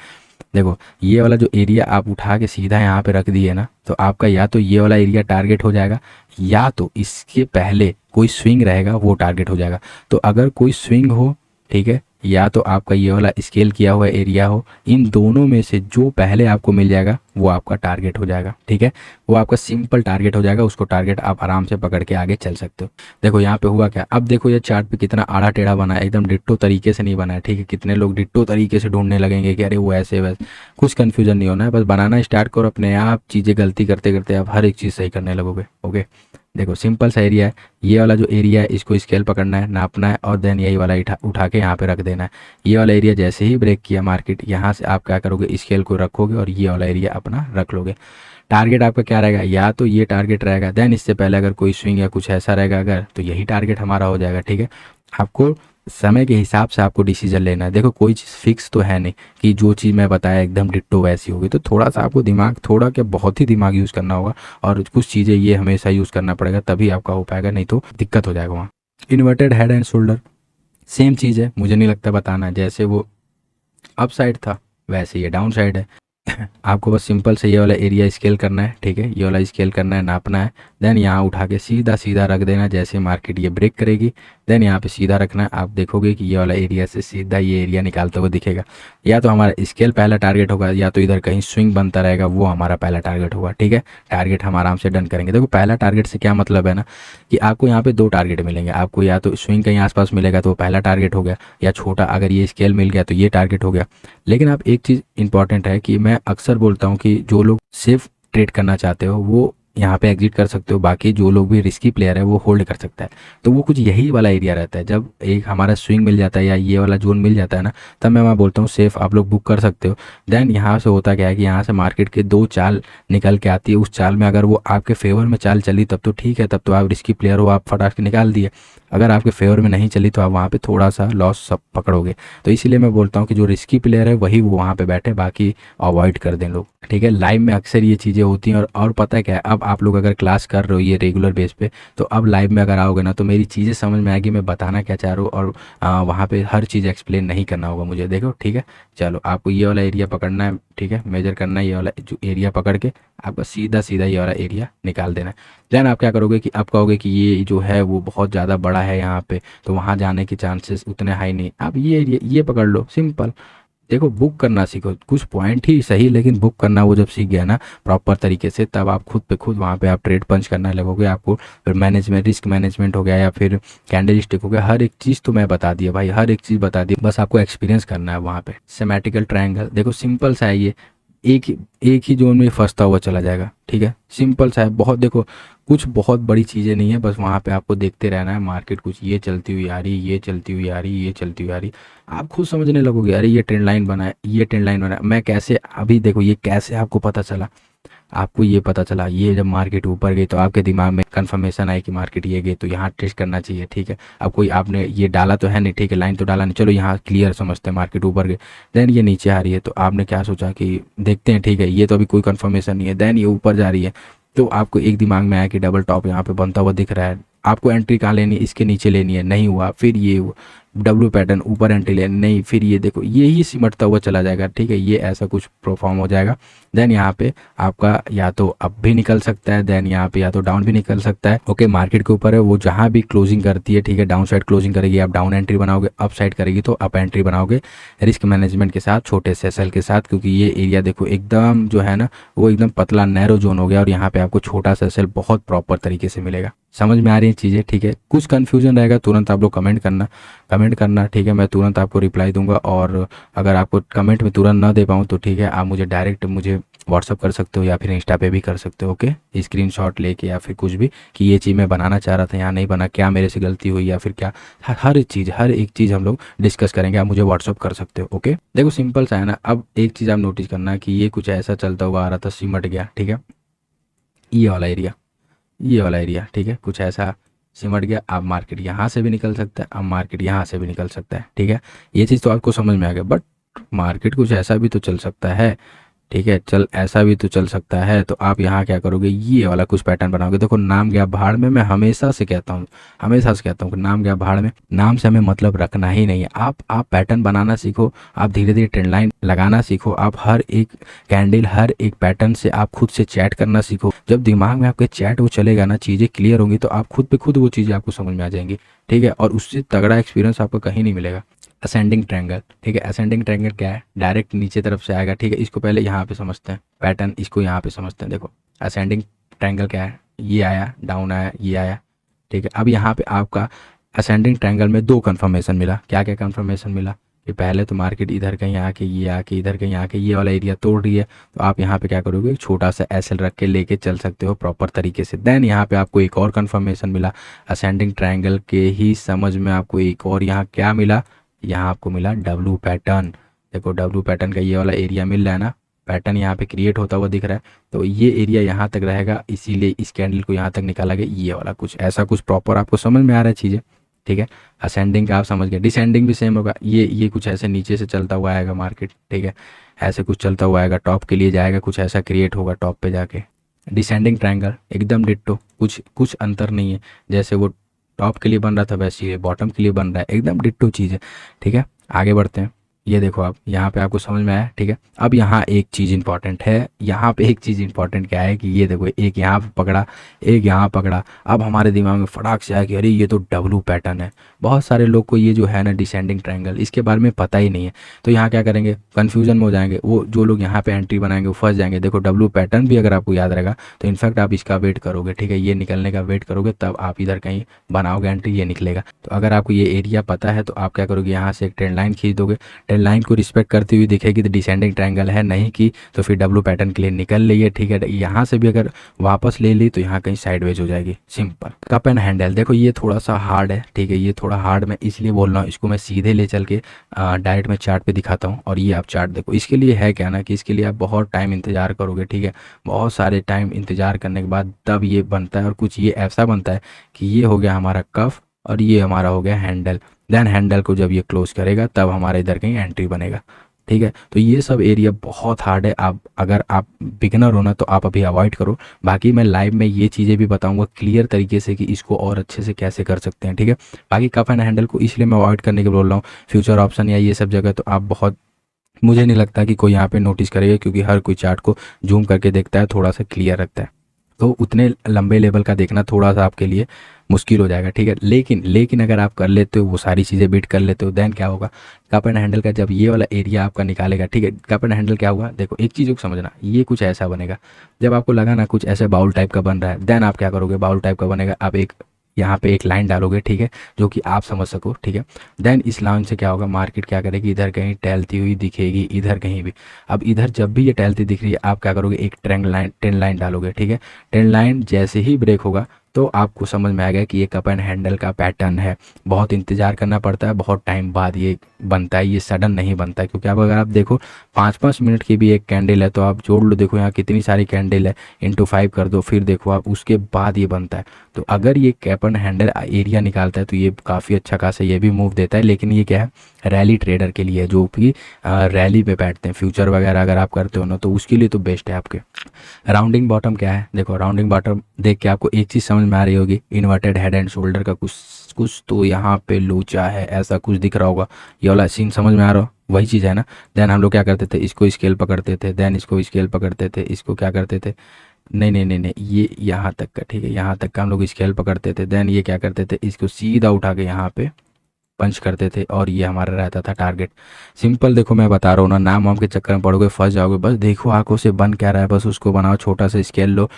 देखो ये वाला जो एरिया आप उठा के सीधा यहाँ पे रख दिए ना, तो आपका या तो ये वाला एरिया टारगेट हो जाएगा, या तो इसके पहले कोई स्विंग रहेगा वो टारगेट हो जाएगा। तो अगर कोई स्विंग हो, ठीक है, या तो आपका ये वाला स्केल किया हुआ एरिया हो, इन दोनों में से जो पहले आपको मिल जाएगा वो आपका टारगेट हो जाएगा। ठीक है, वो आपका सिंपल टारगेट हो जाएगा, उसको टारगेट आप आराम से पकड़ के आगे चल सकते हो। देखो यहाँ पे हुआ क्या, अब देखो ये चार्ट पे कितना आड़ा टेढ़ा बना है, एकदम डिट्टो तरीके से नहीं बना है। ठीक है, कितने लोग डिट्टो तरीके से ढूंढने लगेंगे कि अरे वो ऐसे वैसे, कुछ कन्फ्यूजन नहीं होना है, बस बनाना स्टार्ट करो, अपने आप चीज़ें गलती करते करते आप हर एक चीज़ सही करने लगोगे। ओके, देखो सिंपल सा एरिया है, ये वाला जो एरिया है इसको स्केल पकड़ना है, नापना है और देन यही वाला उठा के यहाँ पे रख देना है। ये वाला एरिया जैसे ही ब्रेक किया मार्केट, यहाँ से आप क्या करोगे, स्केल को रखोगे और ये वाला एरिया अपना रख लोगे। टारगेट आपका क्या रहेगा, या तो ये टारगेट रहेगा, देन इससे पहले अगर कोई स्विंग या कुछ ऐसा रहेगा अगर, तो यही टारगेट हमारा हो जाएगा। ठीक है, आपको समय के हिसाब से आपको डिसीजन लेना है। देखो कोई चीज़ फिक्स तो है नहीं कि जो चीज़ मैं बताया एकदम डिट्टो वैसी होगी, तो थोड़ा सा आपको दिमाग, थोड़ा क्या बहुत ही दिमाग यूज़ करना होगा, और कुछ चीज़ें ये हमेशा यूज़ करना पड़ेगा तभी आपका हो पाएगा, नहीं तो दिक्कत हो जाएगा वहाँ। Inverted head and shoulder same चीज़ है, मुझे नहीं लगता बताना, जैसे वो अप साइड था वैसे ये डाउन साइड है। आपको बस सिंपल से ये वाला एरिया स्केल करना है। ठीक है, ये वाला स्केल करना है, नापना है, देन यहाँ उठा के सीधा सीधा रख देना। जैसे मार्केट ये ब्रेक करेगी देन यहाँ पे सीधा रखना है। आप देखोगे कि ये वाला एरिया से सीधा ये एरिया निकालते हुए दिखेगा, या तो हमारा स्केल पहला टारगेट होगा, या तो इधर कहीं स्विंग बनता रहेगा वो हमारा पहला टारगेट होगा। ठीक है, टारगेट हम आराम से डन करेंगे। देखो पहला टारगेट से क्या मतलब है ना, कि आपको यहाँ पे दो टारगेट मिलेंगे, आपको या तो स्विंग कहीं आसपास मिलेगा तो वो पहला टारगेट हो गया, या छोटा अगर ये स्केल मिल गया तो ये टारगेट हो गया। लेकिन आप एक चीज़ इंपॉर्टेंट है कि मैं अक्सर बोलता हूँ कि जो लोग सेफ ट्रेड करना चाहते हो वो यहाँ पे एग्जिट कर सकते हो, बाकी जो लोग भी रिस्की प्लेयर है वो होल्ड कर सकता है। तो वो कुछ यही वाला एरिया रहता है, जब एक हमारा स्विंग मिल जाता है या ये वाला जोन मिल जाता है ना, तब मैं बोलता हूँ सेफ आप लोग बुक कर सकते हो। देन यहाँ से होता क्या है कि यहाँ से मार्केट के दो चाल निकल के आती है, उस चाल में अगर वो आपके फेवर में चाल चली तब तो ठीक है, तब तो आप रिस्की प्लेयर हो, आप फटाक से निकाल दिए। अगर आपके फेवर में नहीं चली तो आप वहाँ पे थोड़ा सा लॉस सब पकड़ोगे। तो इसीलिए मैं बोलता हूँ कि जो रिस्की प्लेयर है वही वो वहाँ पे बैठे, बाकी अवॉइड कर दें लोग। ठीक है, लाइव में अक्सर ये चीज़ें होती हैं। और पता है क्या है, अब आप लोग अगर क्लास कर रहे हो ये रेगुलर बेस पे, तो अब लाइव में अगर आओगे ना तो मेरी चीज़ें समझ में आएगी, मैं बताना क्या चाह रहा हूँ, और वहाँ पे हर चीज़ एक्सप्लेन नहीं करना होगा मुझे। देखो ठीक है, चलो आपको ये वाला एरिया पकड़ना है, ठीक है, मेजर करना है, ये वाला जो एरिया पकड़ के आपका सीधा सीधा ये वाला एरिया निकाल देना है। देन आप क्या करोगे कि आप कहोगे कि ये जो है वो बहुत ज़्यादा बड़ा है यहाँ पे, तो वहाँ जाने के चांसेस उतने हाई नहीं, आप ये एरिया ये पकड़ लो, सिंपल। देखो बुक करना सीखो, कुछ पॉइंट ही सही लेकिन बुक करना वो जब सीख गया ना प्रॉपर तरीके से, तब आप खुद पे खुद वहाँ पे आप ट्रेड पंच करना लगोगे। आपको फिर मैनेजमेंट, रिस्क मैनेजमेंट हो गया या फिर कैंडल स्टिक हो गया, हर एक चीज़ तो मैं बता दिया भाई, हर एक चीज़ बता दी, बस आपको एक्सपीरियंस करना है वहाँ पे। सिमेट्रिकल ट्रायंगल देखो सिंपल सा है ये, एक ही जोन में फंसता हुआ चला जाएगा, ठीक है, सिंपल सा है बहुत। देखो कुछ बहुत बड़ी चीज़ें नहीं है, बस वहाँ पे आपको देखते रहना है, मार्केट कुछ ये चलती हुई आ रही, ये चलती हुई आ रही, ये चलती हुई आ रही, आप खुद समझने लगोगे अरे ये ट्रेंड लाइन बना है, ये ट्रेंड लाइन बना है, मैं कैसे, अभी देखो ये कैसे आपको पता चला, आपको ये पता चला, ये जब मार्केट ऊपर गई तो आपके दिमाग में कंफर्मेशन आई कि मार्केट ये गई तो यहाँ टेस्ट करना चाहिए, ठीक है। अब कोई आपने ये डाला तो है नहीं, ठीक है, लाइन तो डाला नहीं, चलो यहाँ क्लियर समझते हैं मार्केट ऊपर गई, देन ये नीचे आ रही है, तो आपने क्या सोचा कि देखते हैं, ठीक है, ये तो अभी कोई कंफर्मेशन नहीं है, देन ये ऊपर जा रही है, तो आपको एक दिमाग में आया कि डबल टॉप यहाँ पे बनता हुआ दिख रहा है, आपको एंट्री कहाँ लेनी है, इसके नीचे लेनी है, नहीं हुआ, फिर ये हुआ डब्ल्यू पैटर्न ऊपर एंट्री लेनी, नहीं, फिर ये देखो ये ही सिमटता हुआ चला जाएगा, ठीक है, ये ऐसा कुछ परफॉर्म हो जाएगा। देन यहाँ पे आपका या तो अप भी निकल सकता है, देन यहाँ पे या तो डाउन भी निकल सकता है। ओके, मार्केट के ऊपर है, वो जहाँ भी क्लोजिंग करती है, ठीक है, डाउन साइड क्लोजिंग करेगी आप डाउन एंट्री बनाओगे, अप साइड करेगी तो अप एंट्री बनाओगे, रिस्क मैनेजमेंट के साथ, छोटे से सेल के साथ, क्योंकि ये एरिया देखो एकदम जो है ना वो एकदम पतला नैरो जोन हो गया, और यहाँ पे आपको छोटा सा सेल बहुत प्रॉपर तरीके से मिलेगा। समझ में आ रही है चीज़ें, ठीक है, कुछ कन्फ्यूजन रहेगा तुरंत आप लोग कमेंट करना, ठीक है, मैं तुरंत आपको रिप्लाई दूंगा। और अगर आपको कमेंट में तुरंत ना दे पाऊँ तो ठीक है, आप मुझे डायरेक्ट मुझे व्हाट्सअप कर सकते हो या फिर इंस्टा पे भी कर सकते हो, ओके, स्क्रीनशॉट लेके या फिर कुछ भी कि ये चीज़ मैं बनाना चाह रहा था यहाँ नहीं बना, क्या मेरे से गलती हुई या फिर क्या, हर एक चीज़ हम लोग डिस्कस करेंगे, आप मुझे व्हाट्सअप कर सकते हो, ओके। देखो सिंपल सा है ना, अब एक चीज़ आप नोटिस करना कि ये कुछ ऐसा चलता हुआ आ रहा था, सिमट गया, ठीक है, ये वाला एरिया, ये वाला एरिया, ठीक है, कुछ ऐसा सिमट गया, अब मार्केट यहाँ से भी निकल सकता है, अब मार्केट यहाँ से भी निकल सकता है, ठीक है, ये चीज़ तो आपको समझ में आ गया, बट मार्केट कुछ ऐसा भी तो चल सकता है, ठीक है, चल ऐसा भी तो चल सकता है, तो आप यहाँ क्या करोगे, ये वाला कुछ पैटर्न बनाओगे। देखो नाम गया भाड़ में, मैं हमेशा से कहता हूँ कि नाम गया भाड़ में, नाम से हमें मतलब रखना ही नहीं है। आप पैटर्न बनाना सीखो, आप धीरे धीरे ट्रेंड लाइन लगाना सीखो, आप हर एक कैंडल, हर एक पैटर्न से आप खुद से चैट करना सीखो। जब दिमाग में आपके चैट वो चलेगा ना, चीज़ें क्लियर होंगी, तो आप खुद पे खुद वो चीज़ें आपको समझ में आ जाएंगी, ठीक है, और उससे तगड़ा एक्सपीरियंस आपको कहीं नहीं मिलेगा। असेंडिंग ट्रायंगल, ठीक है, असेंडिंग ट्रायंगल क्या है, डायरेक्ट नीचे तरफ से आएगा, ठीक है, इसको पहले यहाँ पे समझते हैं पैटर्न, इसको यहाँ पे समझते हैं। देखो असेंडिंग ट्रायंगल क्या है, ये आया, डाउन आया, ये आया, ठीक है, अब यहाँ पे आपका असेंडिंग ट्रायंगल में दो कन्फर्मेशन मिला, क्या क्या कन्फर्मेशन मिला कि पहले तो मार्केट इधर कहीं आके, ये आके, इधर कहीं आके ये वाला एरिया तोड़ रही है, तो आप यहाँ पे क्या करोगे, एक छोटा सा एसएल रख के लेके चल सकते हो प्रॉपर तरीके से। देन यहाँ पे आपको एक और कन्फर्मेशन मिला असेंडिंग ट्रायंगल के ही समझ में, आपको एक और यहाँ क्या मिला, यहाँ आपको मिला डब्लू पैटर्न। देखो डब्लू पैटर्न का ये वाला एरिया मिल रहा है ना, पैटर्न यहाँ पे क्रिएट होता हुआ दिख रहा है, तो ये एरिया यहाँ तक रहेगा, इसीलिए इस कैंडल को यहाँ तक निकाला गया, ये वाला कुछ ऐसा कुछ प्रॉपर आपको समझ में आ रहा है चीज़ें, ठीक है। असेंडिंग का आप समझ गए, डिसेंडिंग भी सेम होगा, ये कुछ ऐसे नीचे से चलता हुआ आएगा मार्केट, ठीक है, ऐसे कुछ चलता हुआ आएगा, टॉप के लिए जाएगा, कुछ ऐसा क्रिएट होगा टॉप पे जाके। डिसेंडिंग ट्रायंगल एकदम डिट्टो, कुछ कुछ अंतर नहीं है, जैसे वो टॉप के लिए बन रहा था वैसे ही बॉटम के लिए बन रहा है, एकदम डिट्टो चीज़ है, ठीक है। आगे बढ़ते हैं, ये देखो आप यहाँ पे आपको समझ में आया, ठीक है। अब यहाँ एक चीज़ इंपॉर्टेंट है, यहाँ पे एक चीज़ इंपॉर्टेंट क्या है कि ये देखो एक यहाँ पे पकड़ा, एक यहाँ पकड़ा, अब हमारे दिमाग में फटाक से आया कि अरे ये तो डब्लू पैटर्न है। बहुत सारे लोग को ये जो है ना डिसेंडिंग ट्रायंगल, इसके बारे में पता ही नहीं है, तो यहाँ क्या करेंगे, कन्फ्यूजन में हो जाएंगे, वो जो लोग यहाँ पे एंट्री बनाएंगे वो फंस जाएंगे। देखो डब्लू पैटर्न भी अगर आपको याद रहेगा तो इनफैक्ट आप इसका वेट करोगे, ठीक है, ये निकलने का वेट करोगे, तब आप इधर कहीं बनाओगे एंट्री, ये निकलेगा। तो अगर आपको ये एरिया पता है तो आप क्या करोगे, यहाँ से एक ट्रेंड लाइन खींच दोगे, ट्रेंड लाइन को रिस्पेक्ट करती हुई दिखेगी तो डिसेंडिंग ट्रायंगल है, नहीं की तो फिर डब्लू पैटर्न के लिए निकल ली, ठीक है। यहाँ से भी अगर वापस ले ली तो यहाँ कहीं साइडवेज हो जाएगी, सिंपल। कप एंड हैंडल, देखो ये थोड़ा सा हार्ड है, ठीक है, ये थोड़ा हार्ड मैं इसलिए बोल रहा हूँ, इसको मैं सीधे ले चल के डायरेक्ट में चार्ट पे दिखाता हूँ, और ये आप चार्ट देखो। इसके लिए है क्या ना कि इसके लिए आप बहुत टाइम इंतजार करोगे, ठीक है, बहुत सारे टाइम इंतजार करने के बाद तब ये बनता है, और कुछ ये ऐसा बनता है कि ये हो गया हमारा कफ और ये हमारा हो गया हैंडल। देन हैंडल को जब ये क्लोज करेगा तब हमारे इधर कहीं एंट्री बनेगा, ठीक है। तो ये सब एरिया बहुत हार्ड है, आप अगर आप बिगिनर हो ना तो आप अभी अवॉइड करो। बाकी मैं लाइव में ये चीज़ें भी बताऊंगा क्लियर तरीके से कि इसको और अच्छे से कैसे कर सकते हैं, ठीक है। बाकी कप एंड हैंडल को इसलिए मैं अवॉइड करने के बोल रहा हूँ, फ्यूचर ऑप्शन या ये सब जगह तो आप बहुत, मुझे नहीं लगता कि कोई यहाँ पे नोटिस करेगा, क्योंकि हर कोई चार्ट को जूम करके देखता है, थोड़ा सा क्लियर रखता है। तो उतने लंबे लेवल का देखना थोड़ा सा आपके लिए मुश्किल हो जाएगा, ठीक है। लेकिन लेकिन अगर आप कर लेते हो, वो सारी चीज़ें बीट कर लेते हो, देन क्या होगा, कप एंड हैंडल का जब ये वाला एरिया आपका निकालेगा, ठीक है। कप एंड हैंडल क्या हुआ, देखो एक चीज़ को समझना, ये कुछ ऐसा बनेगा, जब आपको लगा ना कुछ ऐसे बाउल टाइप का बन रहा है, देन आप क्या करोगे, बाउल टाइप का बनेगा, आप एक यहाँ पे एक लाइन डालोगे, ठीक है, जो कि आप समझ सको, ठीक है। देन इस लाइन से क्या होगा, मार्केट क्या करेगी, इधर कहीं टहलती हुई दिखेगी, इधर कहीं भी। अब इधर जब भी ये टहलती दिख रही है, आप क्या करोगे, एक ट्रेंड लाइन डालोगे, ठीक है। ट्रेंड लाइन जैसे ही ब्रेक होगा तो आपको समझ में आएगा कि ये कप एंड हैंडल का पैटर्न है। बहुत इंतजार करना पड़ता है, बहुत टाइम बाद ये बनता है, ये सडन नहीं बनता है, क्योंकि अब अगर आप देखो 5-5 मिनट की भी एक कैंडल है तो आप जोड़ लो, देखो यहाँ कितनी सारी कैंडल है, इंटू 5 कर दो, फिर देखो आप, उसके बाद ये बनता है। तो अगर ये कैप एंड हैंडल एरिया निकालता है तो ये काफ़ी अच्छा खासा ये भी मूव देता है। लेकिन ये क्या है, रैली ट्रेडर के लिए, जो कि रैली पे बैठते हैं, फ्यूचर वगैरह अगर आप करते हो ना तो उसके लिए तो बेस्ट है आपके। राउंडिंग बॉटम क्या है, देखो राउंडिंग बॉटम देख के आपको एक चीज़ समझ में आ रही होगी, इन्वर्टेड हेड एंड शोल्डर का कुछ कुछ तो यहाँ पे लोचा है, ऐसा कुछ दिख रहा होगा, ये वाला सीन समझ में आ रहा हो, वही चीज़ है ना। देन हम लोग क्या करते थे, इसको स्केल पकड़ते थे, देन इसको स्केल पकड़ते थे, इसको क्या करते थे, नहीं नहीं नहीं नहीं, ये यहाँ तक का, ठीक है, यहाँ तक का हम लोग स्केल पकड़ते थे, देन ये क्या करते थे, इसको सीधा उठा के यहाँ पे पंच करते थे, और ये हमारा रहता था टारगेट। सिंपल, देखो मैं बता रहा हूँ ना, नाम वाम के चक्कर में पड़ोगे, फंस जाओगे, बस देखो आंखों से बन क्या रहा है, बस उसको बनाओ, छोटा सा स्केल लो,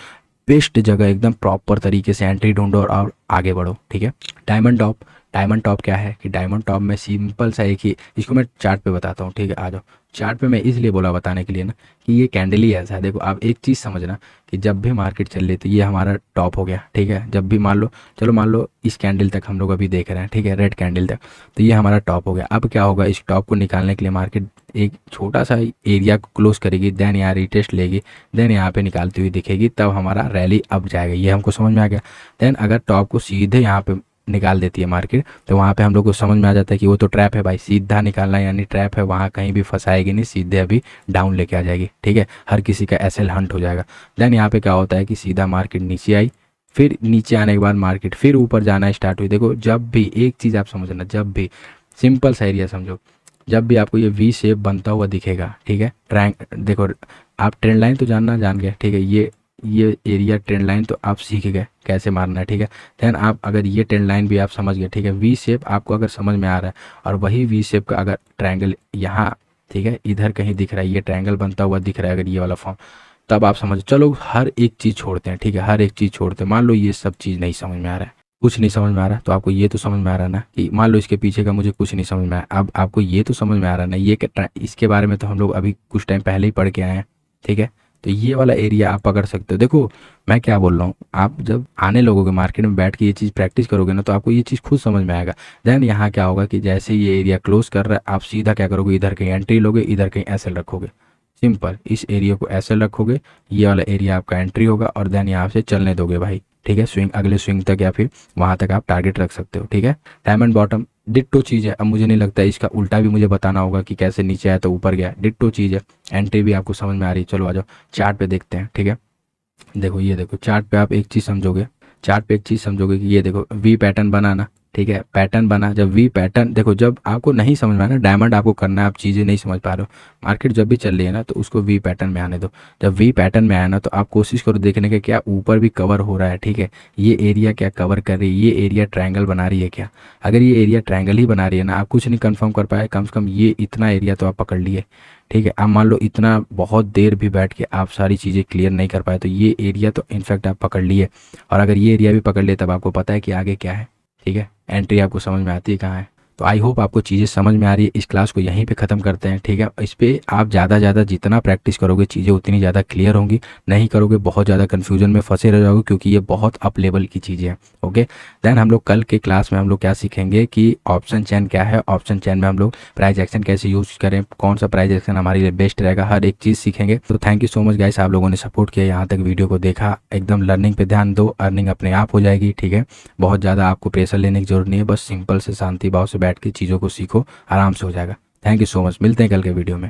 बेस्ट जगह एकदम प्रॉपर तरीके से एंट्री ढूंढो और आगे बढ़ो, ठीक है। डायमंड टॉप, डायमंड टॉप क्या है कि डायमंड टॉप में सिंपल सा एक ही, इसको मैं चार्ट पे बताता हूँ, ठीक है, आ जाओ। चार्ट पे मैं इसलिए बोला बताने के लिए ना कि ये कैंडल ही ऐसा है, देखो आप एक चीज़ समझना कि जब भी मार्केट चल रही तो ये हमारा टॉप हो गया, ठीक है। जब भी मान लो, चलो मान लो इस कैंडल तक हम लोग अभी देख रहे हैं, ठीक है, रेड कैंडल तक, तो ये हमारा टॉप हो गया। अब क्या होगा, इस टॉप को निकालने के लिए मार्केट एक छोटा सा एरिया को क्लोज करेगी, देन यहाँ रिटेस्ट लेगी, देन यहाँ पे निकालती हुई दिखेगी, तब हमारा रैली अप जाएगा, ये हमको समझ में आ गया। देन अगर टॉप को सीधे यहाँ पे निकाल देती है मार्केट, तो वहाँ पे हम लोग को समझ में आ जाता है कि वो तो ट्रैप है भाई, सीधा निकालना यानी ट्रैप है, वहाँ कहीं भी फंसाएगी नहीं, सीधे अभी डाउन लेके आ जाएगी, ठीक है, हर किसी का एसएल हंट हो जाएगा। देन यहाँ पे क्या होता है कि सीधा मार्केट नीचे आई, फिर नीचे आने के बाद मार्केट फिर ऊपर जाना स्टार्ट हुई। देखो जब भी एक चीज़ आप समझना, जब भी सिंपल सा एरिया समझो, जब भी आपको ये वी शेप बनता हुआ दिखेगा, ठीक है, देखो आप ट्रेंड लाइन तो जानना जान गए, ठीक है, ये एरिया ट्रेंड लाइन तो आप सीख गए कैसे मारना है, ठीक है। देन आप अगर ये ट्रेंड लाइन भी आप समझ गए, ठीक है, वी शेप आपको अगर समझ में आ रहा है, और वही वी शेप का अगर ट्रायंगल यहाँ, ठीक है, इधर कहीं दिख रहा है, ये ट्रायंगल बनता हुआ दिख रहा है अगर ये वाला फॉर्म, तब आप समझ, चलो हर एक चीज़ छोड़ते हैं, ठीक है, हर एक चीज़ छोड़ते हैं। मान लो ये सब चीज़ नहीं समझ में आ रहा है, कुछ नहीं समझ में आ रहा, तो आपको ये तो समझ में आ रहा ना कि मान लो इसके पीछे का मुझे कुछ नहीं समझ में आया, अब आपको ये तो समझ में आ रहा ना, ये इसके बारे में तो हम लोग अभी कुछ टाइम पहले ही पढ़ के आए हैं, ठीक है। तो ये वाला एरिया आप पकड़ सकते हो। देखो मैं क्या बोल रहा हूँ, आप जब आने लगोगे मार्केट में बैठ के ये चीज़ प्रैक्टिस करोगे ना, तो आपको ये चीज़ खुद समझ में आएगा। देन यहाँ क्या होगा कि जैसे ये एरिया क्लोज कर रहा है, आप सीधा क्या करोगे, इधर कहीं एंट्री लोगे, इधर कहीं एसएल रखोगे, सिंपल, इस एरिया को एसएल रखोगे, ये वाला एरिया आपका एंट्री होगा, और देन यहाँ से चलने दोगे भाई, ठीक है, स्विंग अगले स्विंग तक या फिर वहाँ तक आप टारगेट रख सकते हो, ठीक है। डायमंड बॉटम डिट्टो चीज़ है, अब मुझे नहीं लगता इसका उल्टा भी मुझे बताना होगा कि कैसे नीचे आया तो ऊपर गया, डिट्टो चीज़ है। एंट्री भी आपको समझ में आ रही है, चलो आ जाओ चार्ट पे देखते हैं, ठीक है। देखो ये देखो चार्ट पे आप एक चीज़ समझोगे, चार्ट पे एक चीज़ समझोगे कि ये देखो वी पैटर्न बना ना, ठीक है, पैटर्न बना, जब वी पैटर्न, देखो जब आपको नहीं समझ में आना, डायमंड आपको करना है, आप चीज़ें नहीं समझ पा रहे हो, मार्केट जब भी चल रही है ना तो उसको वी पैटर्न में आने दो। जब वी पैटर्न में आया ना तो आप कोशिश करो देखने के क्या ऊपर भी कवर हो रहा है, ठीक है, ये एरिया क्या कवर कर रही है, ये एरिया ट्रायंगल बना रही है क्या। अगर ये एरिया ट्रायंगल ही बना रही है ना, आप कुछ नहीं कंफर्म कर पाए, कम से कम ये इतना एरिया तो आप पकड़ लिए, ठीक है। अब मान लो इतना बहुत देर भी बैठ के आप सारी चीज़ें क्लियर नहीं कर पाए, तो ये एरिया तो इनफैक्ट आप पकड़ लिए, और अगर ये एरिया भी पकड़ लिए तब आपको पता है कि आगे क्या है, ठीक है, एंट्री आपको समझ में आती है कहाँ है। तो आई होप आपको चीज़ें समझ में आ रही है। इस क्लास को यहीं पे ख़त्म करते हैं, ठीक है। इस पर आप ज़्यादा ज़्यादा जितना प्रैक्टिस करोगे चीज़ें उतनी ज़्यादा क्लियर होंगी, नहीं करोगे बहुत ज़्यादा कन्फ्यूजन में फंसे रह जाओगे, क्योंकि ये बहुत अप लेवल की चीज़ें हैं, ओके। देन हम लोग कल के क्लास में हम लोग क्या सीखेंगे कि ऑप्शन चेन क्या है, ऑप्शन चेन में हम लोग प्राइस एक्शन कैसे यूज़ करें, कौन सा प्राइस एक्शन हमारे लिए बेस्ट रहेगा, हर एक चीज़ सीखेंगे। तो thank you so much guys, आप लोगों ने सपोर्ट किया, यहाँ तक वीडियो को देखा, एकदम लर्निंग पे ध्यान दो, अर्निंग अपने आप हो जाएगी, ठीक है। बहुत ज़्यादा आपको प्रेशर लेने की जरूरत नहीं है, बस सिंपल से शांति भाव से बैठ के चीज़ों को सीखो, आराम से हो जाएगा। थैंक यू सो मच, मिलते हैं कल के वीडियो में।